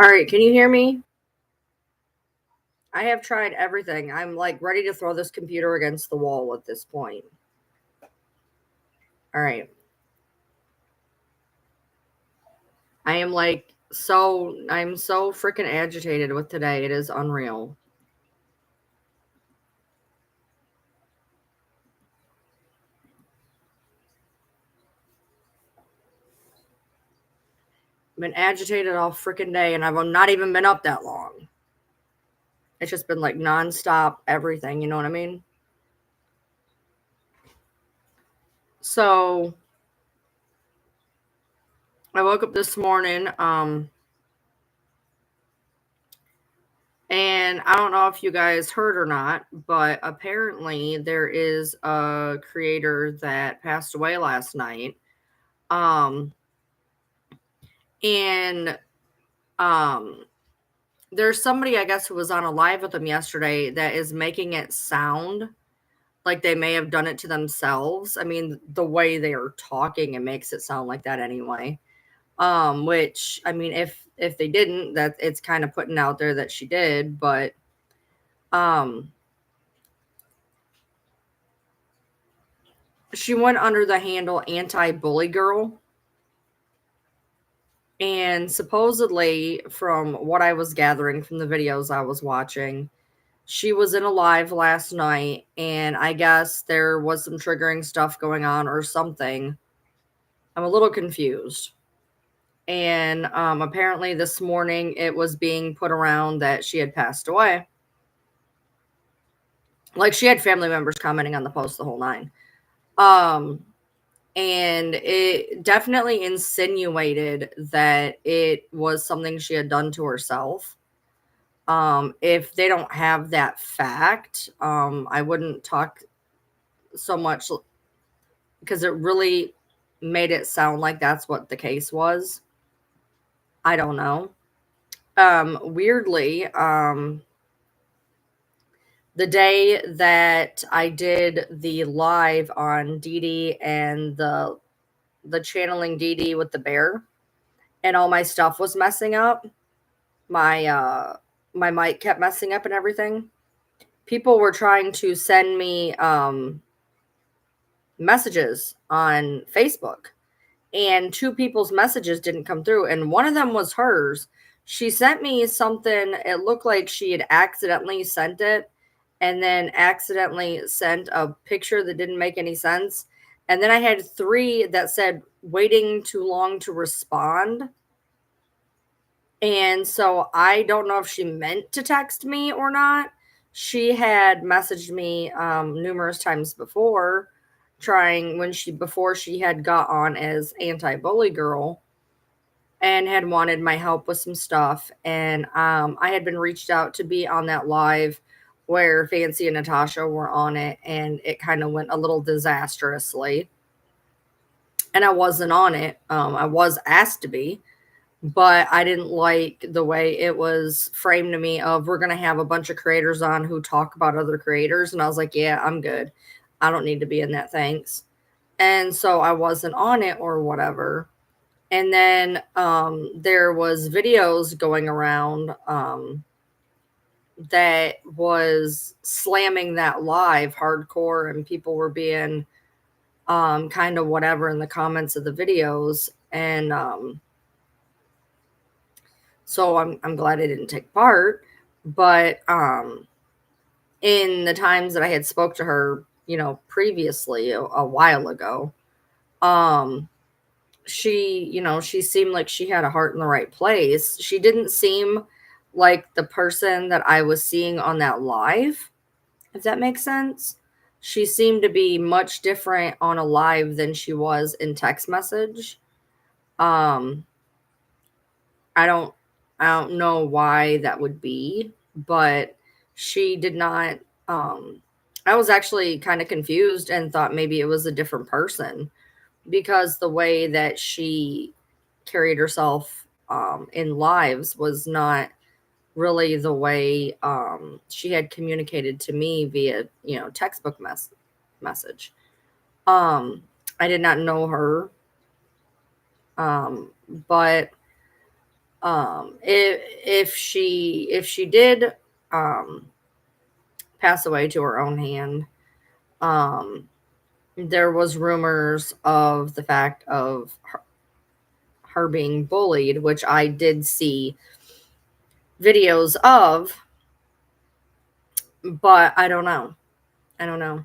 All right, can you hear me? I have tried everything. I'm like ready to throw this computer against the wall at this point. All right. I'm so freaking agitated with today. It is unreal. I've been agitated all freaking day and I've not even been up that long. It's just been like nonstop everything, you know what I mean? So I woke up this morning, and I don't know if you guys heard or not, but apparently there is a creator that passed away last night. Um, and um, there's somebody, I guess, who was on a live with them yesterday that is making it sound like they may have done it to themselves. I mean, the way they are talking, it makes it sound like that anyway. Which I mean, if they didn't, that it's kind of putting out there that she did, but um, she went under the handle anti-bully girl. And supposedly, from what I was gathering from the videos I was watching, she was in a live last night, and I guess there was some triggering stuff going on or something. I'm a little confused. And apparently, this morning it was being put around that she had passed away. Like she had family members commenting on the post the whole nine. Um, and it definitely insinuated that it was something she had done to herself. If they don't have that fact, I wouldn't talk so much because it really made it sound like that's what the case was. I don't know. Weirdly, the day that I did the live on Dee Dee and the channeling Dee Dee with the bear, and all my stuff was messing up. My mic kept messing up and everything. People were trying to send me messages on Facebook, and two people's messages didn't come through, and one of them was hers. She sent me something, it looked like she had accidentally sent it and then accidentally sent a picture that didn't make any sense. And then I had three that said waiting too long to respond. And so I don't know if she meant to text me or not. She had messaged me numerous times before, trying when she before she had got on as anti-bully girl and had wanted my help with some stuff. And I had been reached out to be on that live where Fancy and Natasha were on it, and it kind of went a little disastrously. And I wasn't on it. I was asked to be, but I didn't like the way it was framed to me of we're going to have a bunch of creators on who talk about other creators. And I was like, yeah, I'm good. I don't need to be in that. Thanks. And so I wasn't on it or whatever. And then there was videos going around that was slamming that live hardcore, and people were being kind of whatever in the comments of the videos. And so I'm glad I didn't take part. But in the times that I had spoke to her, previously a while ago, um, she seemed like she had a heart in the right place. She didn't seem like the person that I was seeing on that live, if that makes sense. She seemed to be much different on a live than she was in text message. Um, I don't I don't know why that would be, but she did not I was actually kind of confused and thought maybe it was a different person because the way that she carried herself in lives was not really the way she had communicated to me via textbook message. I did not know her, but If she did um pass away to her own hand, um there was rumors of the fact of her being bullied, which I did see videos of, but I don't know. I don't know.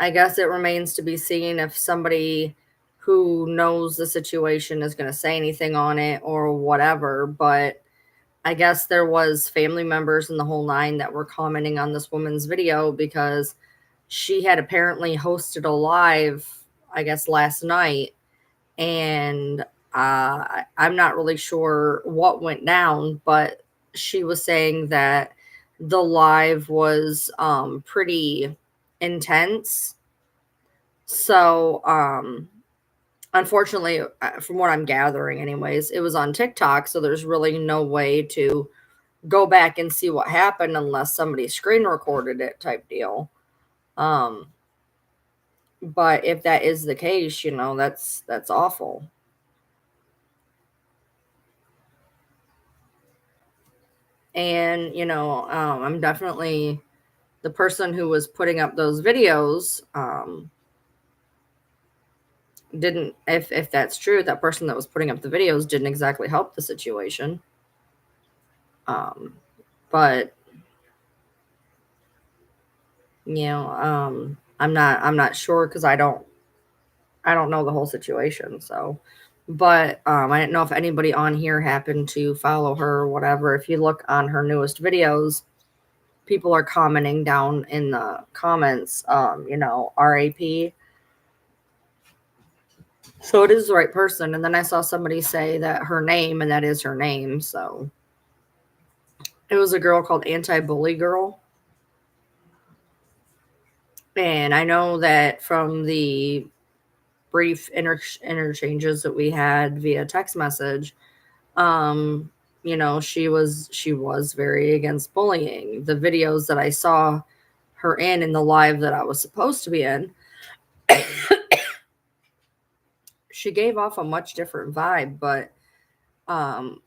I guess it remains to be seen if somebody who knows the situation is going to say anything on it or whatever, but I guess there was family members in the whole nine that were commenting on this woman's video because she had apparently hosted a live, I guess, last night, and I'm not really sure what went down, but she was saying that the live was pretty intense. So, unfortunately, from what I'm gathering, anyways, it was on TikTok, so there's really no way to go back and see what happened unless somebody screen recorded it, type deal. Um, but if that is the case, that's awful. And I'm definitely the person who was putting up those videos. Didn't If that's true, that person that was putting up the videos didn't exactly help the situation. But I'm not sure because I don't know the whole situation. So, but I didn't know if anybody on here happened to follow her or whatever. If you look on her newest videos, people are commenting down in the comments, RAP. So it is the right person. And then I saw somebody say that her name, and that is her name. So it was a girl called Anti Bully Girl. And I know that from the brief interchanges that we had via text message, she was very against bullying. The videos that I saw her in the live that I was supposed to be in, she gave off a much different vibe. But um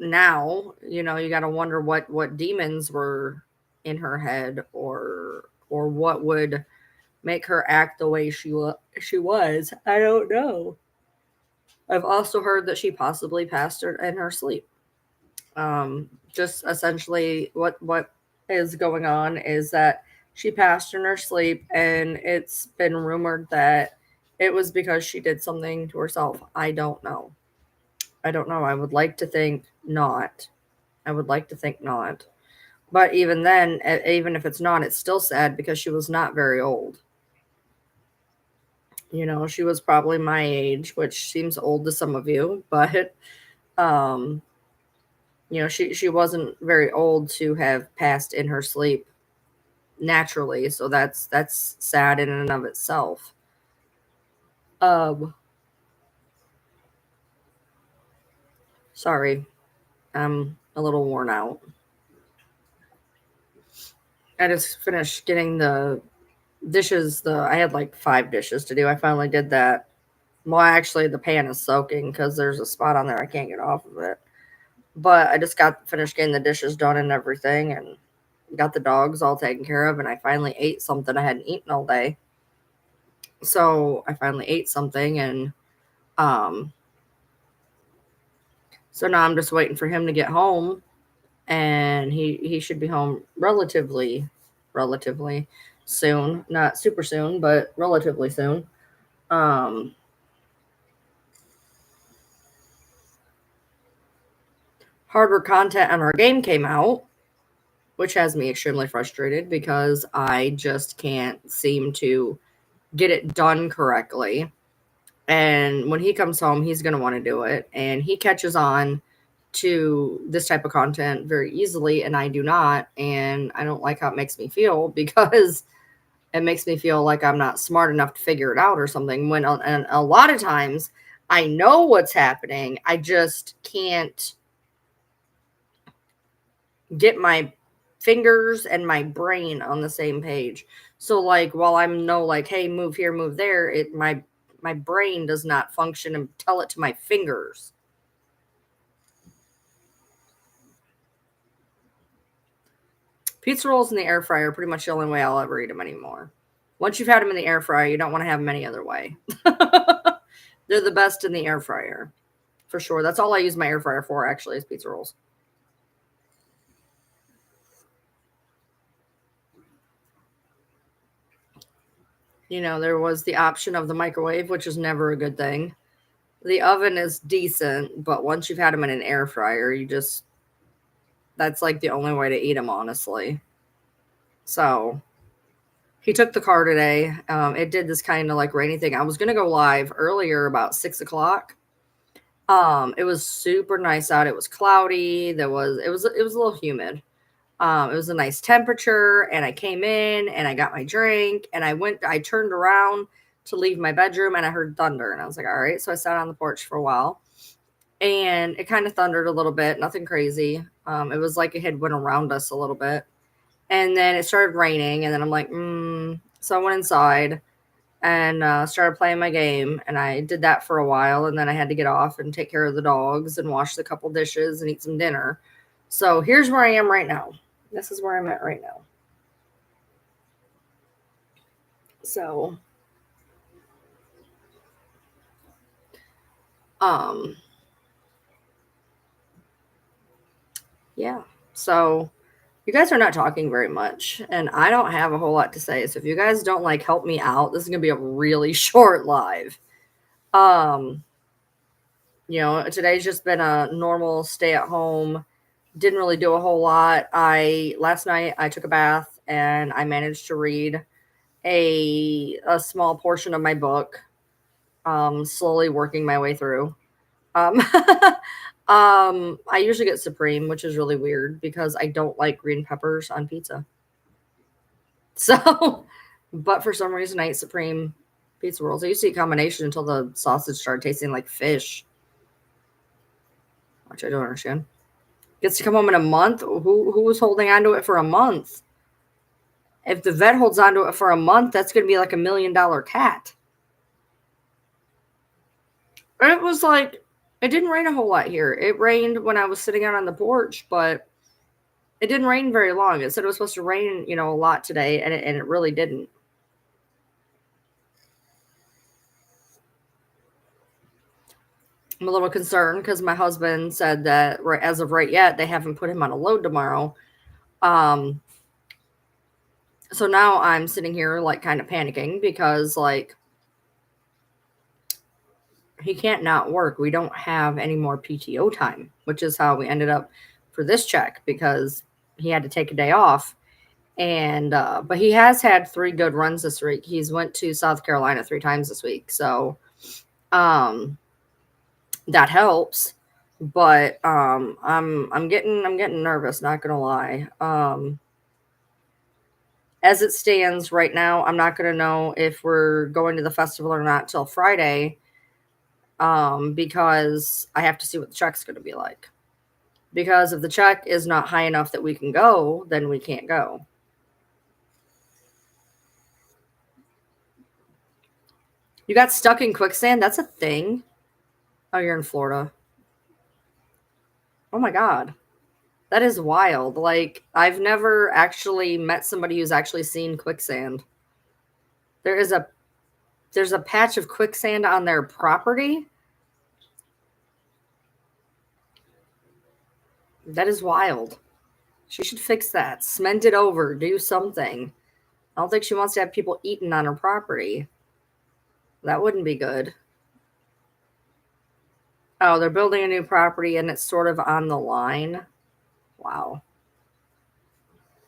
now you got to wonder what demons were in her head, or what would make her act the way she was. I don't know. I've also heard that she possibly passed her in her sleep. Just essentially what is going on is that she passed in her sleep, and it's been rumored that it was because she did something to herself. I don't know. I would like to think not. I would like to think not. But even then, even if it's not, it's still sad because she was not very old. She was probably my age, which seems old to some of you, but um, she wasn't very old to have passed in her sleep naturally, so that's sad in and of itself. Um, Sorry, I'm a little worn out. I just finished getting the dishes. I had like 5 dishes to do. I finally did that. Well, actually, the pan is soaking because there's a spot on there I can't get off of it. But I just got finished getting the dishes done and everything, and got the dogs all taken care of, and I finally ate something I hadn't eaten all day. So I finally ate something, and um, so now I'm just waiting for him to get home, and he should be home relatively soon. Not super soon, but relatively soon. Um, Hardware content on our game came out, which has me extremely frustrated because I just can't seem to get it done correctly. And when he comes home, he's going to want to do it. And he catches on to this type of content very easily, and I do not. And I don't like how it makes me feel because it makes me feel like I'm not smart enough to figure it out or something. And a lot of times I know what's happening, I just can't get my fingers and my brain on the same page. So like while I'm like, hey, move here, move there, my brain does not function and tell it to my fingers. Pizza rolls in the air fryer are pretty much the only way I'll ever eat them anymore. Once you've had them in the air fryer, you don't want to have them any other way. They're the best in the air fryer, for sure. That's all I use my air fryer for, actually, is pizza rolls. You know, there was the option of the microwave, which is never a good thing. The oven is decent, but once you've had them in an air fryer, that's like the only way to eat them, honestly. So he took the car today. It did this kind of like rainy thing. I was gonna go live earlier about 6 o'clock. It was super nice out. It was cloudy. It was a little humid. It was a nice temperature, and I came in and I got my drink and I turned around to leave my bedroom and I heard thunder and I was like, all right. So I sat on the porch for a while and it kind of thundered a little bit, nothing crazy. It was like it had went around us a little bit. And then it started raining, and then I'm like, So I went inside and started playing my game, and I did that for a while, and then I had to get off and take care of the dogs and wash a couple dishes and eat some dinner. So here's where I am right now. This is where I'm at right now. So, um, yeah. So you guys are not talking very much, and I don't have a whole lot to say. So if you guys don't like help me out, this is gonna be a really short live. Um, today's just been a normal stay at home. Didn't really do a whole lot. Last night I took a bath and I managed to read a small portion of my book. Slowly working my way through. Um, I usually get Supreme, which is really weird because I don't like green peppers on pizza. So, but for some reason I ate Supreme pizza rolls. I used to eat combination until the sausage started tasting like fish, which I don't understand. Gets to come home in a month. Who was holding on to it for a month? If the vet holds on to it for a month, that's going to be like $1 million cat. And it was like, it didn't rain a whole lot here. It rained when I was sitting out on the porch, but it didn't rain very long. It said it was supposed to rain, a lot today, and it really didn't. I'm a little concerned because my husband said that as of right yet, they haven't put him on a load tomorrow. So now I'm sitting here like kind of panicking because like he can't not work. We don't have any more PTO time, which is how we ended up for this check because he had to take a day off. And but he has had 3 good runs this week. He's went to South Carolina 3 times this week. So that helps. But I'm getting nervous, not gonna lie. As it stands right now, I'm not gonna know if we're going to the festival or not till Friday. Because I have to see what the check's gonna be like. Because if the check is not high enough that we can go, then we can't go. You got stuck in quicksand? That's a thing. Oh, you're in Florida. Oh my God. That is wild. Like, I've never actually met somebody who's actually seen quicksand. There's a patch of quicksand on their property. That is wild. She should fix that. Cement it over. Do something. I don't think she wants to have people eating on her property. That wouldn't be good. Oh, they're building a new property and it's sort of on the line. Wow.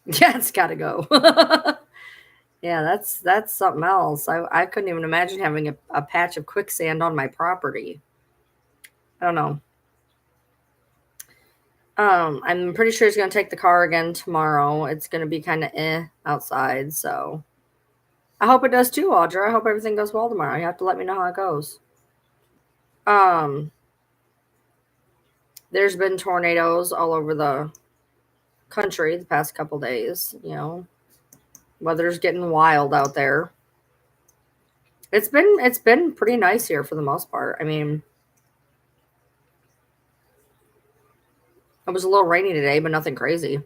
Yeah, it's got to go. Yeah, that's something else. I couldn't even imagine having a patch of quicksand on my property. I don't know. I'm pretty sure he's going to take the car again tomorrow. It's going to be kind of outside, so I hope it does too, Audra. I hope everything goes well tomorrow. You have to let me know how it goes. There's been tornadoes all over the country the past couple days. Weather's getting wild out there. It's been pretty nice here for the most part. I mean, it was a little rainy today, but nothing crazy.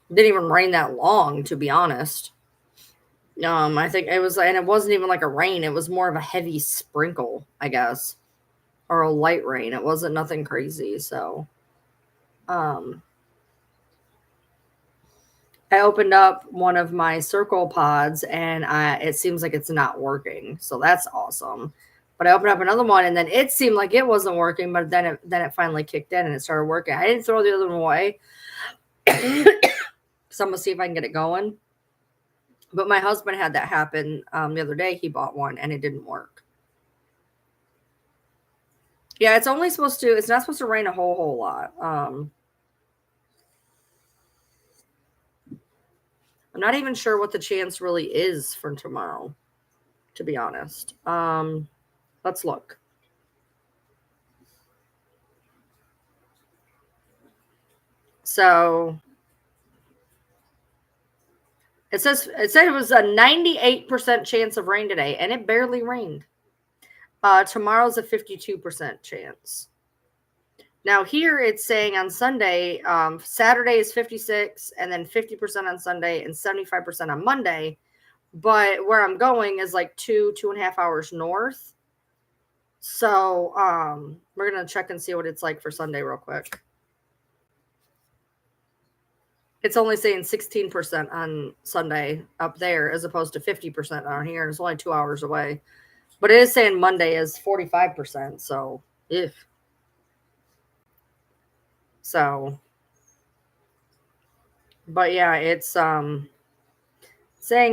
Didn't even rain that long, to be honest. I think it was, and it wasn't even like a rain. It was more of a heavy sprinkle, I guess, or a light rain. It wasn't nothing crazy. So, um, I opened up one of my circle pods and it seems like it's not working. So that's awesome. But I opened up another one and then it seemed like it wasn't working, but then it finally kicked in and it started working. I didn't throw the other one away. So I'm gonna see if I can get it going. But my husband had that happen the other day. He bought one and it didn't work. Yeah, it's only supposed to. It's not supposed to rain a whole lot. I'm not even sure what the chance really is for tomorrow, to be honest. Let's look. So it said it was a 98% chance of rain today, and it barely rained. Tomorrow's a 52% chance. Now here it's saying on Sunday, Saturday is 56, and then 50% on Sunday, and 75% on Monday. But where I'm going is like 2.5 hours north. So we're gonna check and see what it's like for Sunday real quick. It's only saying 16% on Sunday up there as opposed to 50% on here, and it's only 2 hours away. But it is saying Monday is 45%. So if so, but yeah, it's saying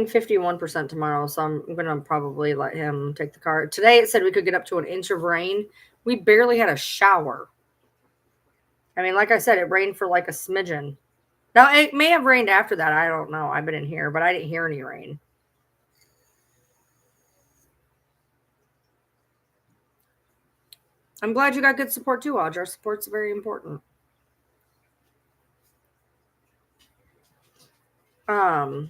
51% tomorrow. So I'm gonna probably let him take the car. Today it said we could get up to an inch of rain. We barely had a shower. I mean, like I said, it rained for like a smidgen. Now it may have rained after that. I don't know. I've been in here, but I didn't hear any rain. I'm glad you got good support too, Audra. Support's very important. Um,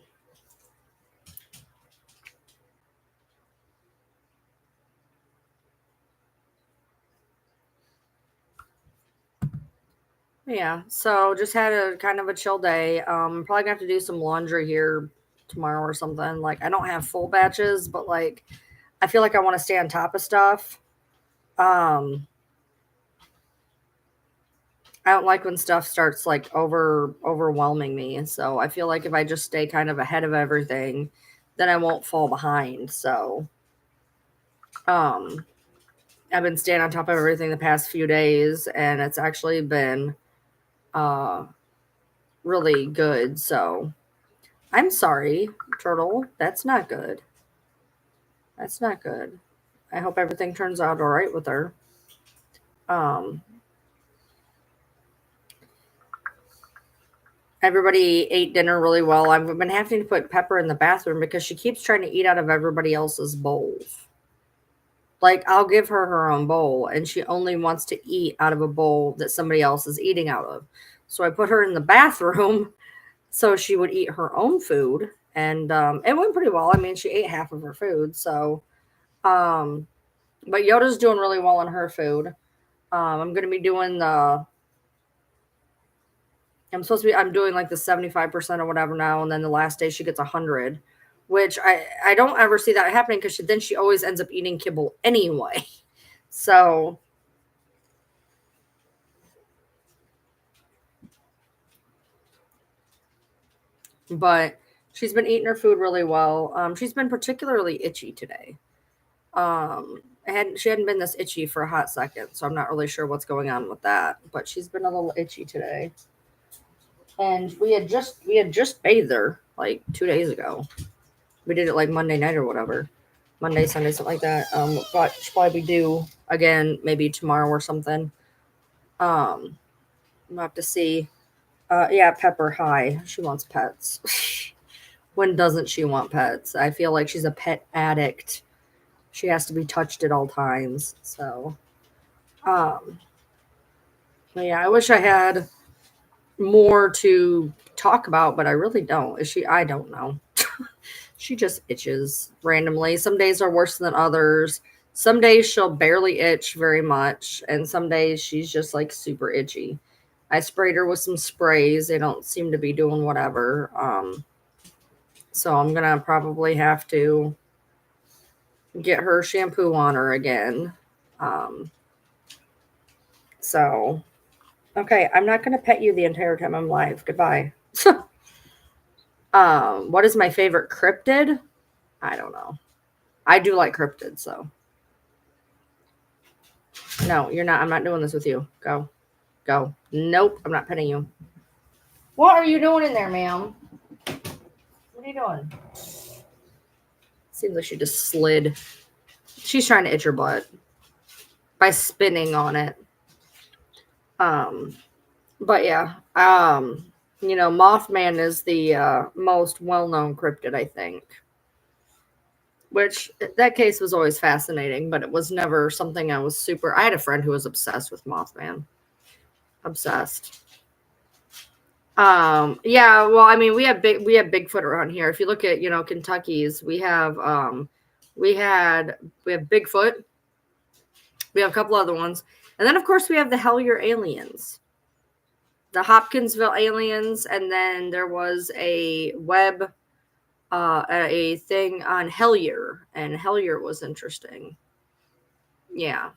yeah. So just had a kind of a chill day. Probably gonna have to do some laundry here tomorrow or something. Like I don't have full batches, but like I feel like I want to stay on top of stuff. Um, I don't like when stuff starts like overwhelming me. And so I feel like if I just stay kind of ahead of everything, then I won't fall behind. So um I've been staying on top of everything the past few days and it's actually been uh really good. So I'm sorry, Turtle. That's not good. That's not good. I hope everything turns out all right with her. Um Everybody ate dinner really well. I've been having to put Pepper in the bathroom because she keeps trying to eat out of everybody else's bowls. Like, I'll give her her own bowl, and she only wants to eat out of a bowl that somebody else is eating out of. So I put her in the bathroom so she would eat her own food, and it went pretty well. I mean, she ate half of her food. So, um, but Yoda's doing really well on her food. I'm going to be doing the I'm doing like the 75% or whatever now, and then the last day she gets 100, which I don't ever see that happening because then she always ends up eating kibble anyway. So but she's been eating her food really well. She's been particularly itchy today. She hadn't been this itchy for a hot second, so I'm not really sure what's going on with that. But she's been a little itchy today. And we had just bathed her like 2 days ago. We did it like Monday night or whatever. Monday, Sunday, something like that. But she'll probably be due again maybe tomorrow or something. We'll have to see. Yeah, Pepper, hi. She wants pets. When doesn't she want pets? I feel like she's a pet addict. She has to be touched at all times. So, um, but yeah, I wish I had more to talk about, but I really don't. Is she? I don't know. She just itches randomly. Some days are worse than others. Some days she'll barely itch very much, and some days she's just like super itchy. I sprayed her with some sprays. They don't seem to be doing whatever. So I'm gonna probably have to get her shampoo on her again. So okay, I'm not gonna pet you the entire time I'm live. Goodbye. What is my favorite cryptid? I don't know. I do like cryptids, so. No, you're not. I'm not doing this with you. Go. Go. Nope, I'm not petting you. What are you doing in there, ma'am? What are you doing? Seems like she just slid. She's trying to itch her butt by spinning on it. But yeah, Mothman is the most well-known cryptid, I think. Which that case was always fascinating, but it was never something I was super. I had a friend who was obsessed with Mothman. Obsessed. Yeah, well, I mean, we have Bigfoot around here. If you look at, Kentucky's, we have Bigfoot. We have a couple other ones. And then of course we have the Hellier aliens. The Hopkinsville aliens, and then there was a thing on Hellier, and Hellier was interesting. Yeah.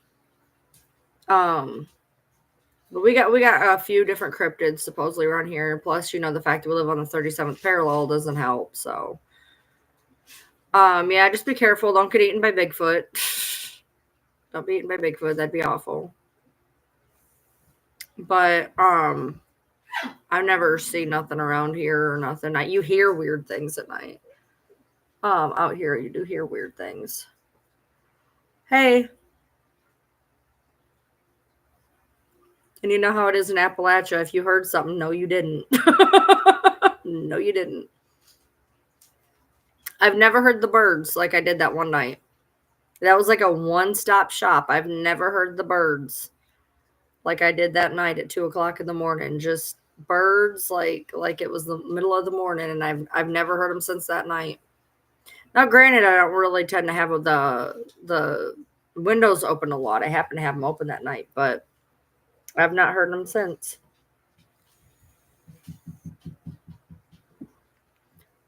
But we got a few different cryptids supposedly around here. Plus, the fact that we live on the 37th parallel doesn't help. So, yeah, just be careful. Don't get eaten by Bigfoot. Don't be eaten by Bigfoot. That'd be awful. But I've never seen nothing around here or nothing. You hear weird things at night. Out here you do hear weird things. Hey. And you know how it is in Appalachia. If you heard something, no, you didn't. No, you didn't. I've never heard the birds like I did that one night. That was like a one-stop shop. I've never heard the birds like I did that night at 2:00 in the morning. Just birds like it was the middle of the morning, and I've never heard them since that night. Now, granted, I don't really tend to have the windows open a lot. I happen to have them open that night, but I've not heard them since.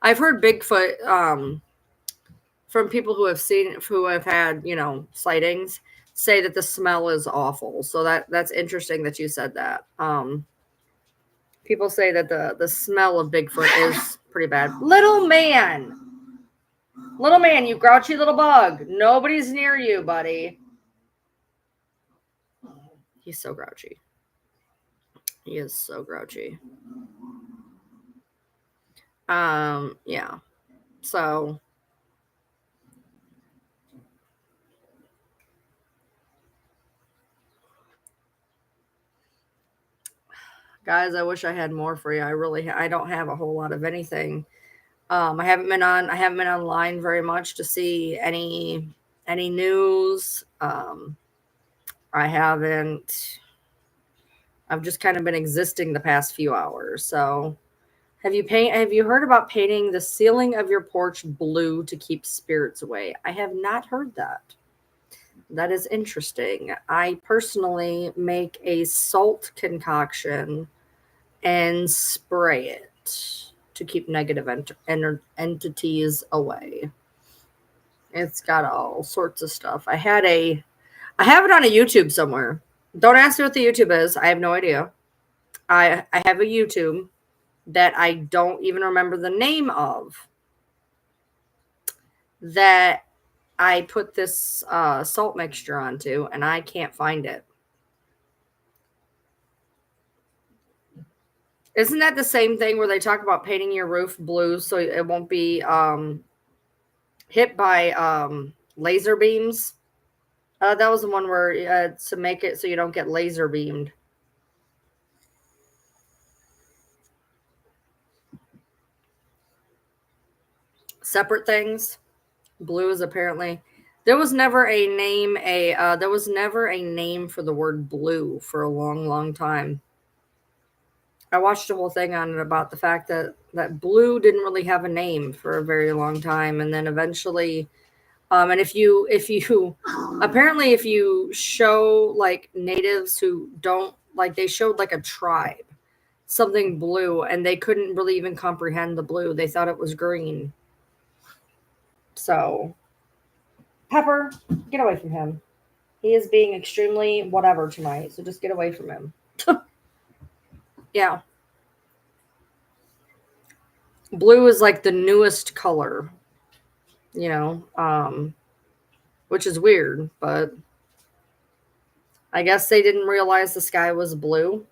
I've heard Bigfoot from people who have had, sightings, say that the smell is awful. So that's interesting that you said that. People say that the smell of Bigfoot is pretty bad. Little man, you grouchy little bug. Nobody's near you, buddy. He's so grouchy. He is so grouchy. Yeah. So guys, I wish I had more for you. I don't have a whole lot of anything. I haven't been online very much to see any news. I haven't. I've just kind of been existing the past few hours. So, have you heard about painting the ceiling of your porch blue to keep spirits away? I have not heard that. That is interesting. I personally make a salt concoction and spray it to keep negative entities away. It's got all sorts of stuff. I have it on a YouTube somewhere. Don't ask me what the YouTube is. I have no idea. I have a YouTube that I don't even remember the name of, that I put this salt mixture onto, and I can't find it. Isn't that the same thing where they talk about painting your roof blue so it won't be hit by laser beams? That was the one where to make it so you don't get laser beamed. Separate things. Blue is apparently. There was never a name. There was never a name for the word blue for a long, long time. I watched a whole thing on it about the fact that blue didn't really have a name for a very long time, and then eventually, and if you apparently if you show like natives who don't like they showed like a tribe, something blue, and they couldn't really even comprehend the blue. They thought it was green. So, Pepper, get away from him. He is being extremely whatever tonight, so just get away from him. Yeah. Blue is like the newest color, you know, which is weird, but I guess they didn't realize the sky was blue.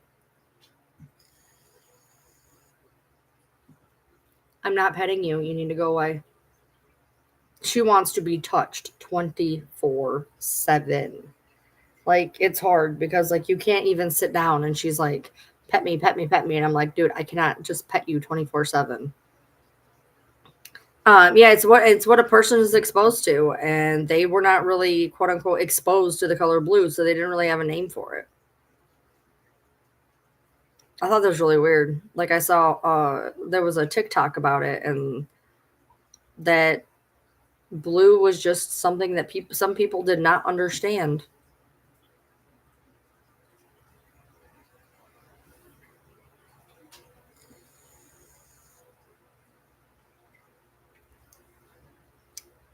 I'm not petting you. You need to go away. She wants to be touched 24/7. Like, it's hard because, like, you can't even sit down and she's like, pet me, pet me, pet me. And I'm like, dude, I cannot just pet you 24/7. Yeah, it's what a person is exposed to, and they were not really quote unquote exposed to the color blue, so they didn't really have a name for it. I thought that was really weird. Like I saw there was a TikTok about it, and that blue was just something that some people did not understand.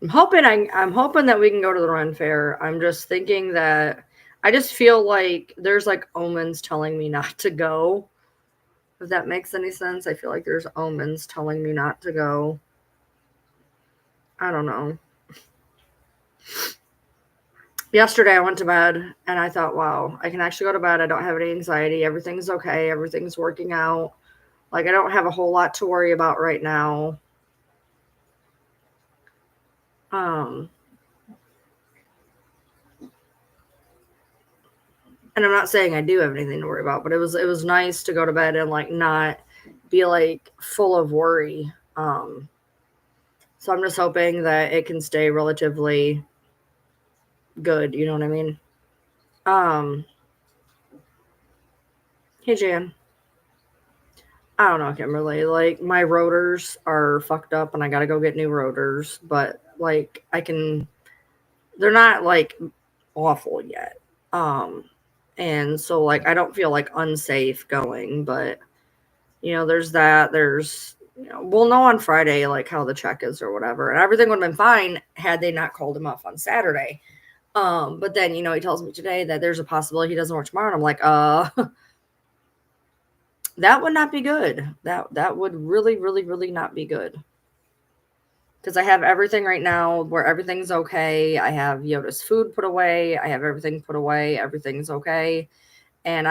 I'm hoping that we can go to the Ren Fair. I'm just thinking that I just feel like there's like omens telling me not to go. If that makes any sense, I feel like there's omens telling me not to go. I don't know. Yesterday I went to bed and I thought, wow, I can actually go to bed. I don't have any anxiety. Everything's okay. Everything's working out. Like I don't have a whole lot to worry about right now. Um and I'm not saying I do have anything to worry about, but it was nice to go to bed and like not be like full of worry. So I'm just hoping that it can stay relatively good, you know what I mean? Um hey Jan. I don't know, Kimberly. Like my rotors are fucked up and I gotta go get new rotors, but like they're not like awful yet. Um and so like I don't feel like unsafe going, but there's that. We'll know on Friday like how the check is or whatever. And everything would have been fine had they not called him off on Saturday. But then, he tells me today that there's a possibility he doesn't work tomorrow. And I'm like, that would not be good. That would really, really, really not be good. Because I have everything right now where everything's okay. I have Yoda's food put away. I have everything put away. Everything's okay. And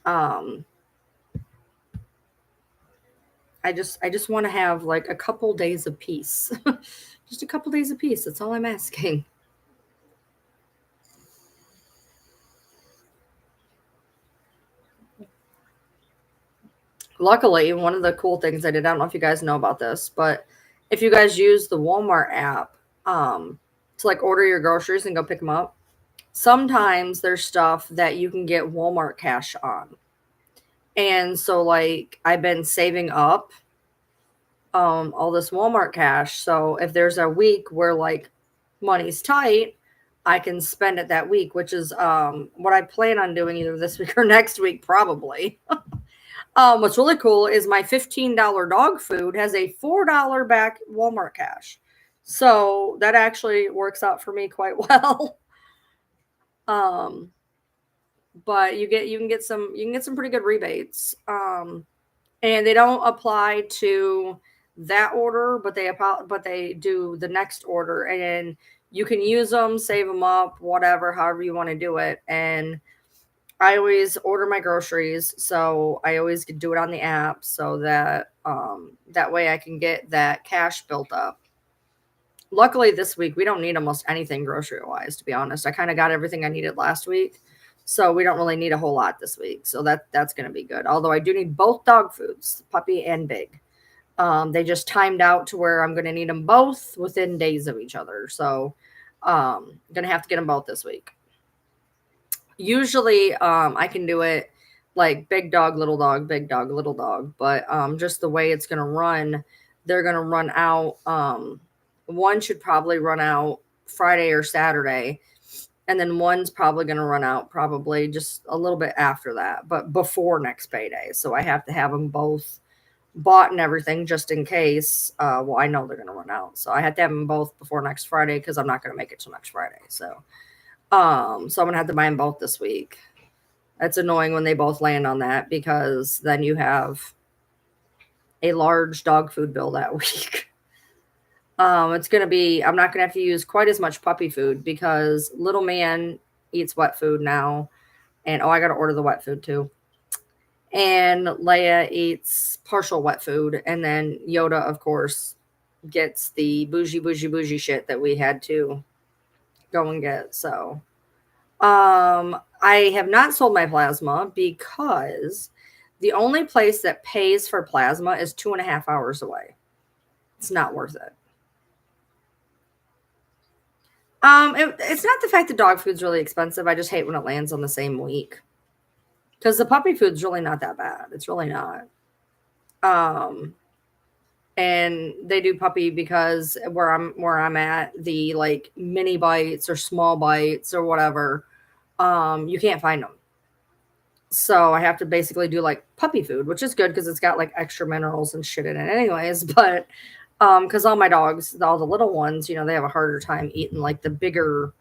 um I just want to have like a couple days of peace. Just a couple days of peace. That's all I'm asking. Luckily, one of the cool things I did, I don't know if you guys know about this, but if you guys use the Walmart app to like order your groceries and go pick them up, sometimes there's stuff that you can get Walmart cash on. And so like I've been saving up all this Walmart cash. So if there's a week where like money's tight, I can spend it that week, which is what I plan on doing either this week or next week, probably. What's really cool is my $15 dog food has a $4 back Walmart cash. So that actually works out for me quite well. um, but you can get some pretty good rebates. And they don't apply to that order, but they do the next order, and you can use them, save them up, whatever, however you want to do it. And I always order my groceries, so I always do it on the app so that that way I can get that cash built up. Luckily this week we don't need almost anything grocery wise, to be honest. I kind of got everything I needed last week. So we don't really need a whole lot this week. So that's going to be good. Although I do need both dog foods, puppy and big. They just timed out to where I'm going to need them both within days of each other. So going to have to get them both this week. Usually I can do it like big dog, little dog, big dog, little dog. But just the way it's going to run, they're going to run out. One should probably run out Friday or Saturday. And then one's probably going to run out probably just a little bit after that, but before next payday. So I have to have them both bought and everything just in case. Well, I know they're going to run out. So I have to have them both before next Friday because I'm not going to make it till next Friday. So I'm going to have to buy them both this week. It's annoying when they both land on that because then you have a large dog food bill that week. It's going to be, I'm not going to have to use quite as much puppy food because little man eats wet food now. And I got to order the wet food too. And Leia eats partial wet food. And then Yoda, of course, gets the bougie shit that we had to go and get. So, I have not sold my plasma because the only place that pays for plasma is 2.5 hours away. It's not worth it. It's not the fact that dog food's really expensive. I just hate when it lands on the same week. Because the puppy food's really not that bad. It's really not. And they do puppy because where I'm at, the like mini bites or small bites or whatever, you can't find them. So I have to basically do like puppy food, which is good because it's got like extra minerals and shit in it anyways. But because all my dogs, all the little ones, they have a harder time eating like the bigger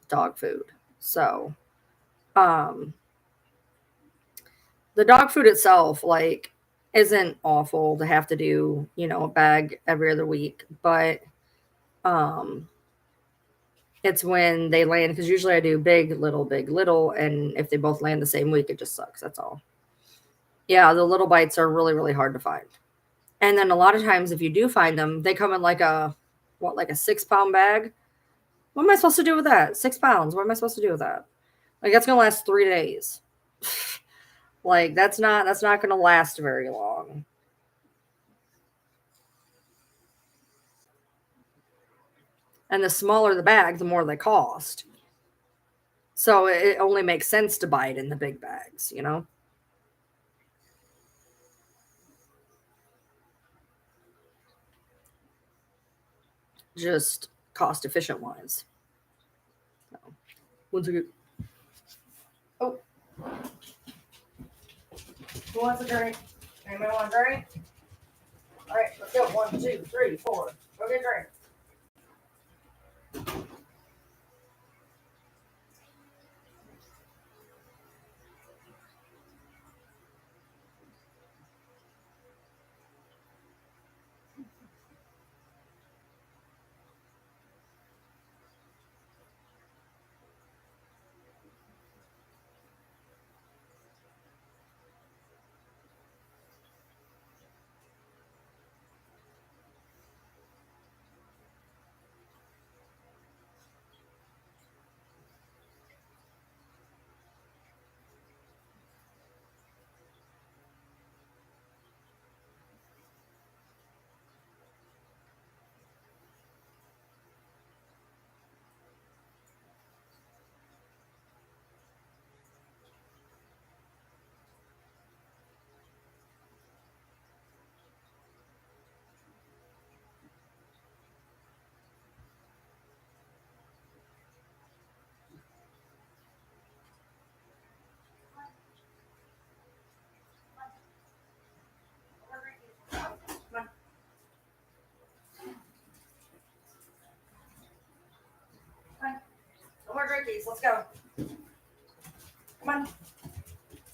dog food. So the dog food itself, like, isn't awful to have to do, a bag every other week, but it's when they land, because usually I do big, little, and if they both land the same week, it just sucks. That's all. Yeah, the little bites are really, really hard to find. And then a lot of times if you do find them, they come in like a 6-pound bag. What am I supposed to do with that? 6 pounds. What am I supposed to do with that? Like, that's going to last 3 days. Like, that's not going to last very long. And the smaller the bag, the more they cost. So it only makes sense to buy it in the big bags, Just cost efficient wise. So, once again. Oh. Who wants a drink? Anybody want a drink? All right, let's go. 1, 2, 3, 4. Go get a drink. No more drinkies. Let's go. Come on.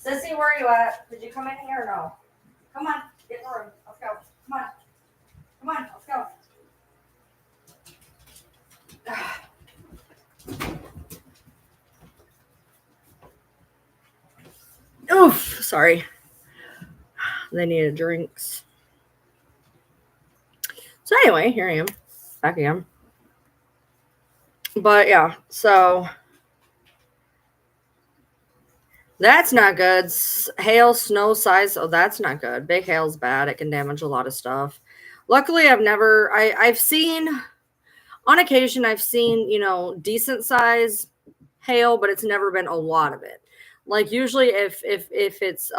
Sissy, where are you at? Did you come in here or no? Come on. Get in the room. Let's go. Come on. Come on. Let's go. Oof. Sorry. They needed drinks. So anyway, here I am. Back again. But yeah, so that's not good. Hail, snow size. Oh, that's not good. Big hail's bad. It can damage a lot of stuff. Luckily, I've seen, on occasion, I've seen, decent size hail, but it's never been a lot of it. Like usually if it's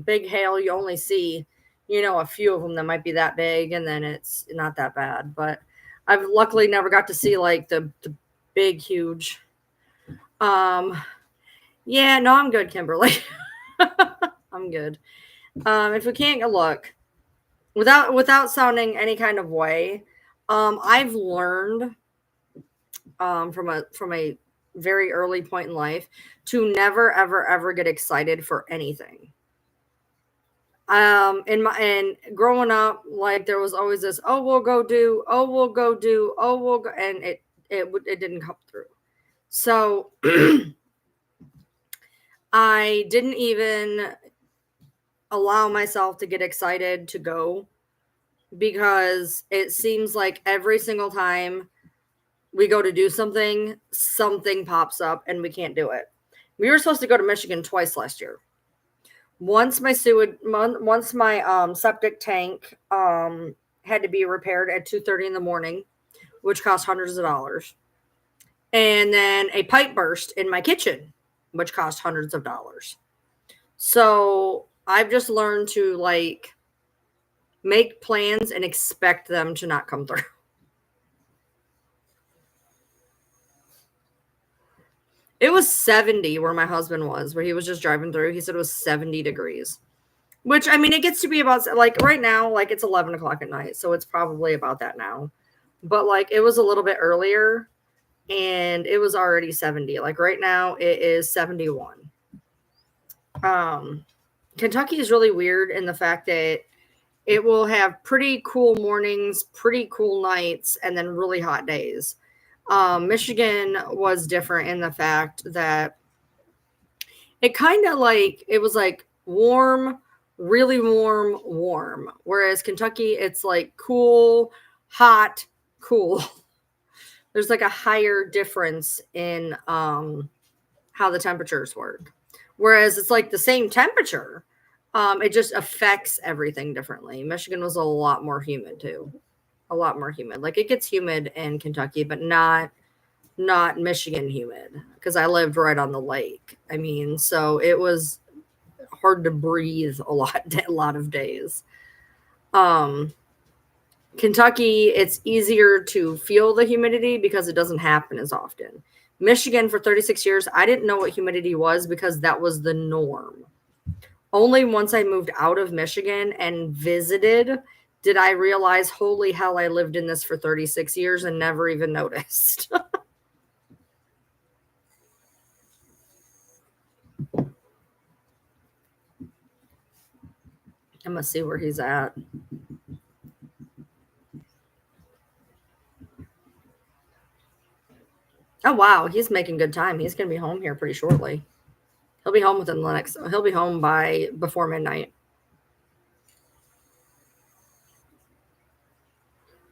big hail, you only see, a few of them that might be that big, and then it's not that bad. But I've luckily never got to see like the big, huge Um, yeah, no, I'm good, Kimberly. I'm good. If we can't look, without sounding any kind of way, I've learned from a very early point in life to never ever ever get excited for anything. And growing up, like there was always this, oh we'll go do, oh we'll go do, oh we'll go, and it didn't come through. So I didn't even allow myself to get excited to go, because it seems like every single time we go to do something, something pops up and we can't do it. We were supposed to go to Michigan twice last year. Once my septic tank had to be repaired at 2:30 in the morning, which cost hundreds of dollars. And then a pipe burst in my kitchen, which cost hundreds of dollars. So I've just learned to like make plans and expect them to not come through. It was 70 where my husband was, where he was just driving through. He said it was 70 degrees, which I mean, it gets to be about like right now, like it's 11 o'clock at night. So it's probably about that now. But like it was a little bit earlier and it was already 70. Like right now it is 71. Kentucky is really weird in the fact that it will have pretty cool mornings, pretty cool nights, and then really hot days. Michigan was different in the fact that it kind of like it was like warm, really warm, warm. Whereas Kentucky, it's like cool, hot, cool. There's like a higher difference in how the temperatures work. Whereas it's like the same temperature, it just affects everything differently. Michigan was a lot more humid too, a lot more humid. Like it gets humid in Kentucky, but not Michigan humid, because I lived right on the lake. I mean, so it was hard to breathe a lot of days. Um, Kentucky, it's easier to feel the humidity because it doesn't happen as often. Michigan, for 36 years, I didn't know what humidity was because that was the norm. Only once I moved out of Michigan and visited did I realize, holy hell, I lived in this for 36 years and never even noticed. I'm going to see where he's at. Oh, wow. He's making good time. He's going to be home here pretty shortly. He'll be home he'll be home by before midnight,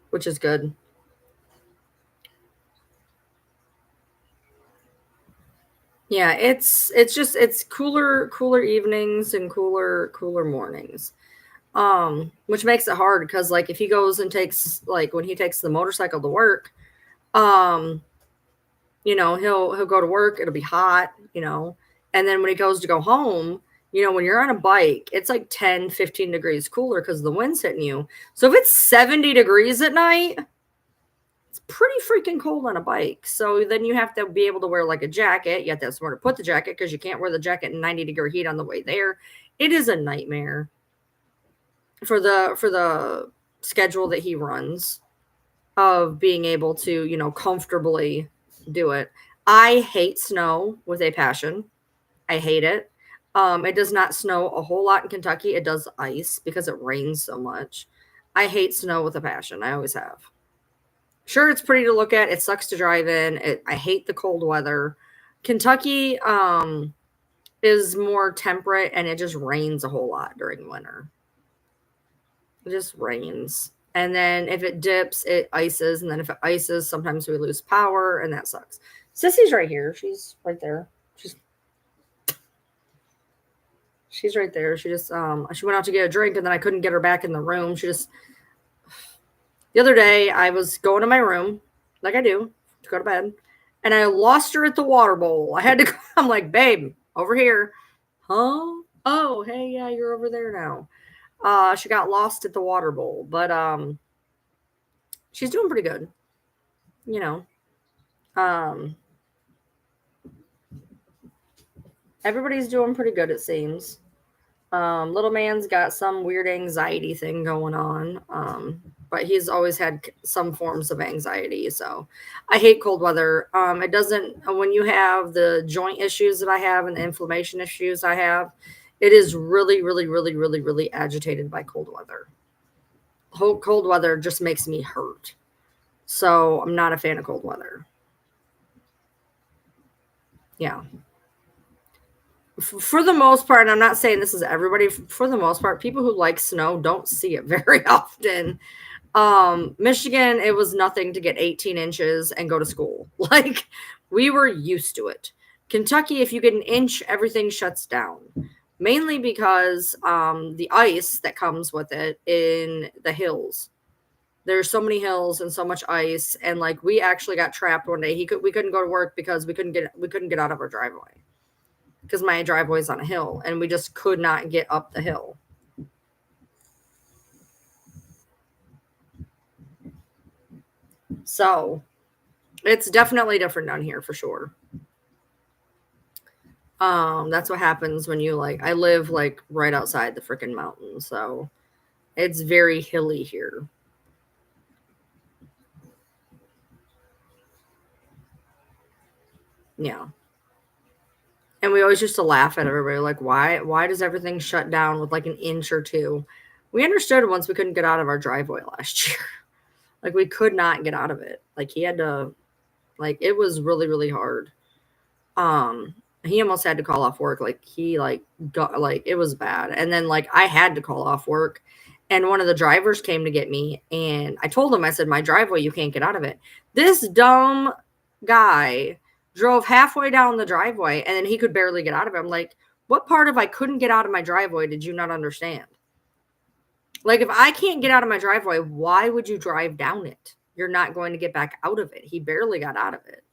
which is good. Yeah, it's cooler evenings and cooler mornings. Which makes it hard because like if he goes and takes like when he takes the motorcycle to work, um, he'll go to work, it'll be hot, and then when he goes to go home, when you're on a bike, it's like 10-15 degrees cooler because the wind's hitting you. So if it's 70 degrees at night, it's pretty freaking cold on a bike. So then you have to be able to wear like a jacket. You have to have somewhere to put the jacket because you can't wear the jacket in 90-degree heat on the way there. It is a nightmare for the schedule that he runs of being able to, comfortably do it. I hate snow with a passion. I hate it. It does not snow a whole lot in Kentucky. It does ice because it rains so much. I hate snow with a passion. I always have. Sure, it's pretty to look at. It sucks to drive in. I hate the cold weather. Kentucky is more temperate and it just rains a whole lot during winter. It just rains. And then if it dips, it ices. And then if it ices, sometimes we lose power and that sucks. Sissy's right here. She's right there. She's right there. She just she went out to get a drink and then I couldn't get her back in the room. The other day I was going to my room, like I do, to go to bed, and I lost her at the water bowl. I had to go, I'm like, babe, over here. Huh? Oh, hey, yeah, you're over there now. She got lost at the water bowl, but she's doing pretty good. You know. Um Everybody's doing pretty good, it seems. Little man's got some weird anxiety thing going on, but he's always had some forms of anxiety. So I hate cold weather. It doesn't, when you have the joint issues that I have and the inflammation issues I have, it is really, really, really, really, really agitated by cold weather. Cold weather just makes me hurt. So I'm not a fan of cold weather. Yeah. For the most part, and I'm not saying this is everybody, for the most part, people who like snow don't see it very often. Michigan, it was nothing to get 18 inches and go to school. Like, we were used to it. Kentucky, if you get an inch, everything shuts down. Mainly because the ice that comes with it in the hills. There's so many hills and so much ice, and like we actually got trapped one day. We couldn't go to work because we couldn't get out of our driveway because my driveway is on a hill, and we just could not get up the hill. So it's definitely different down here for sure. That's what happens when you like I live like right outside the freaking mountain, so it's very hilly here. Yeah. And we always used to laugh at everybody like why does everything shut down with like an inch or two? We understood once we couldn't get out of our driveway last year. Like we could not get out of it. Like he had to like it was really, really hard. Um, he almost had to call off work. Like he like got like it was bad. And then like I had to call off work and one of the drivers came to get me and I told him I said my driveway you can't get out of it. This dumb guy drove halfway down the driveway and then he could barely get out of it. I'm like, what part of I couldn't get out of my driveway did you not understand? Like if I can't get out of my driveway, why would you drive down it? You're not going to get back out of it. He barely got out of it.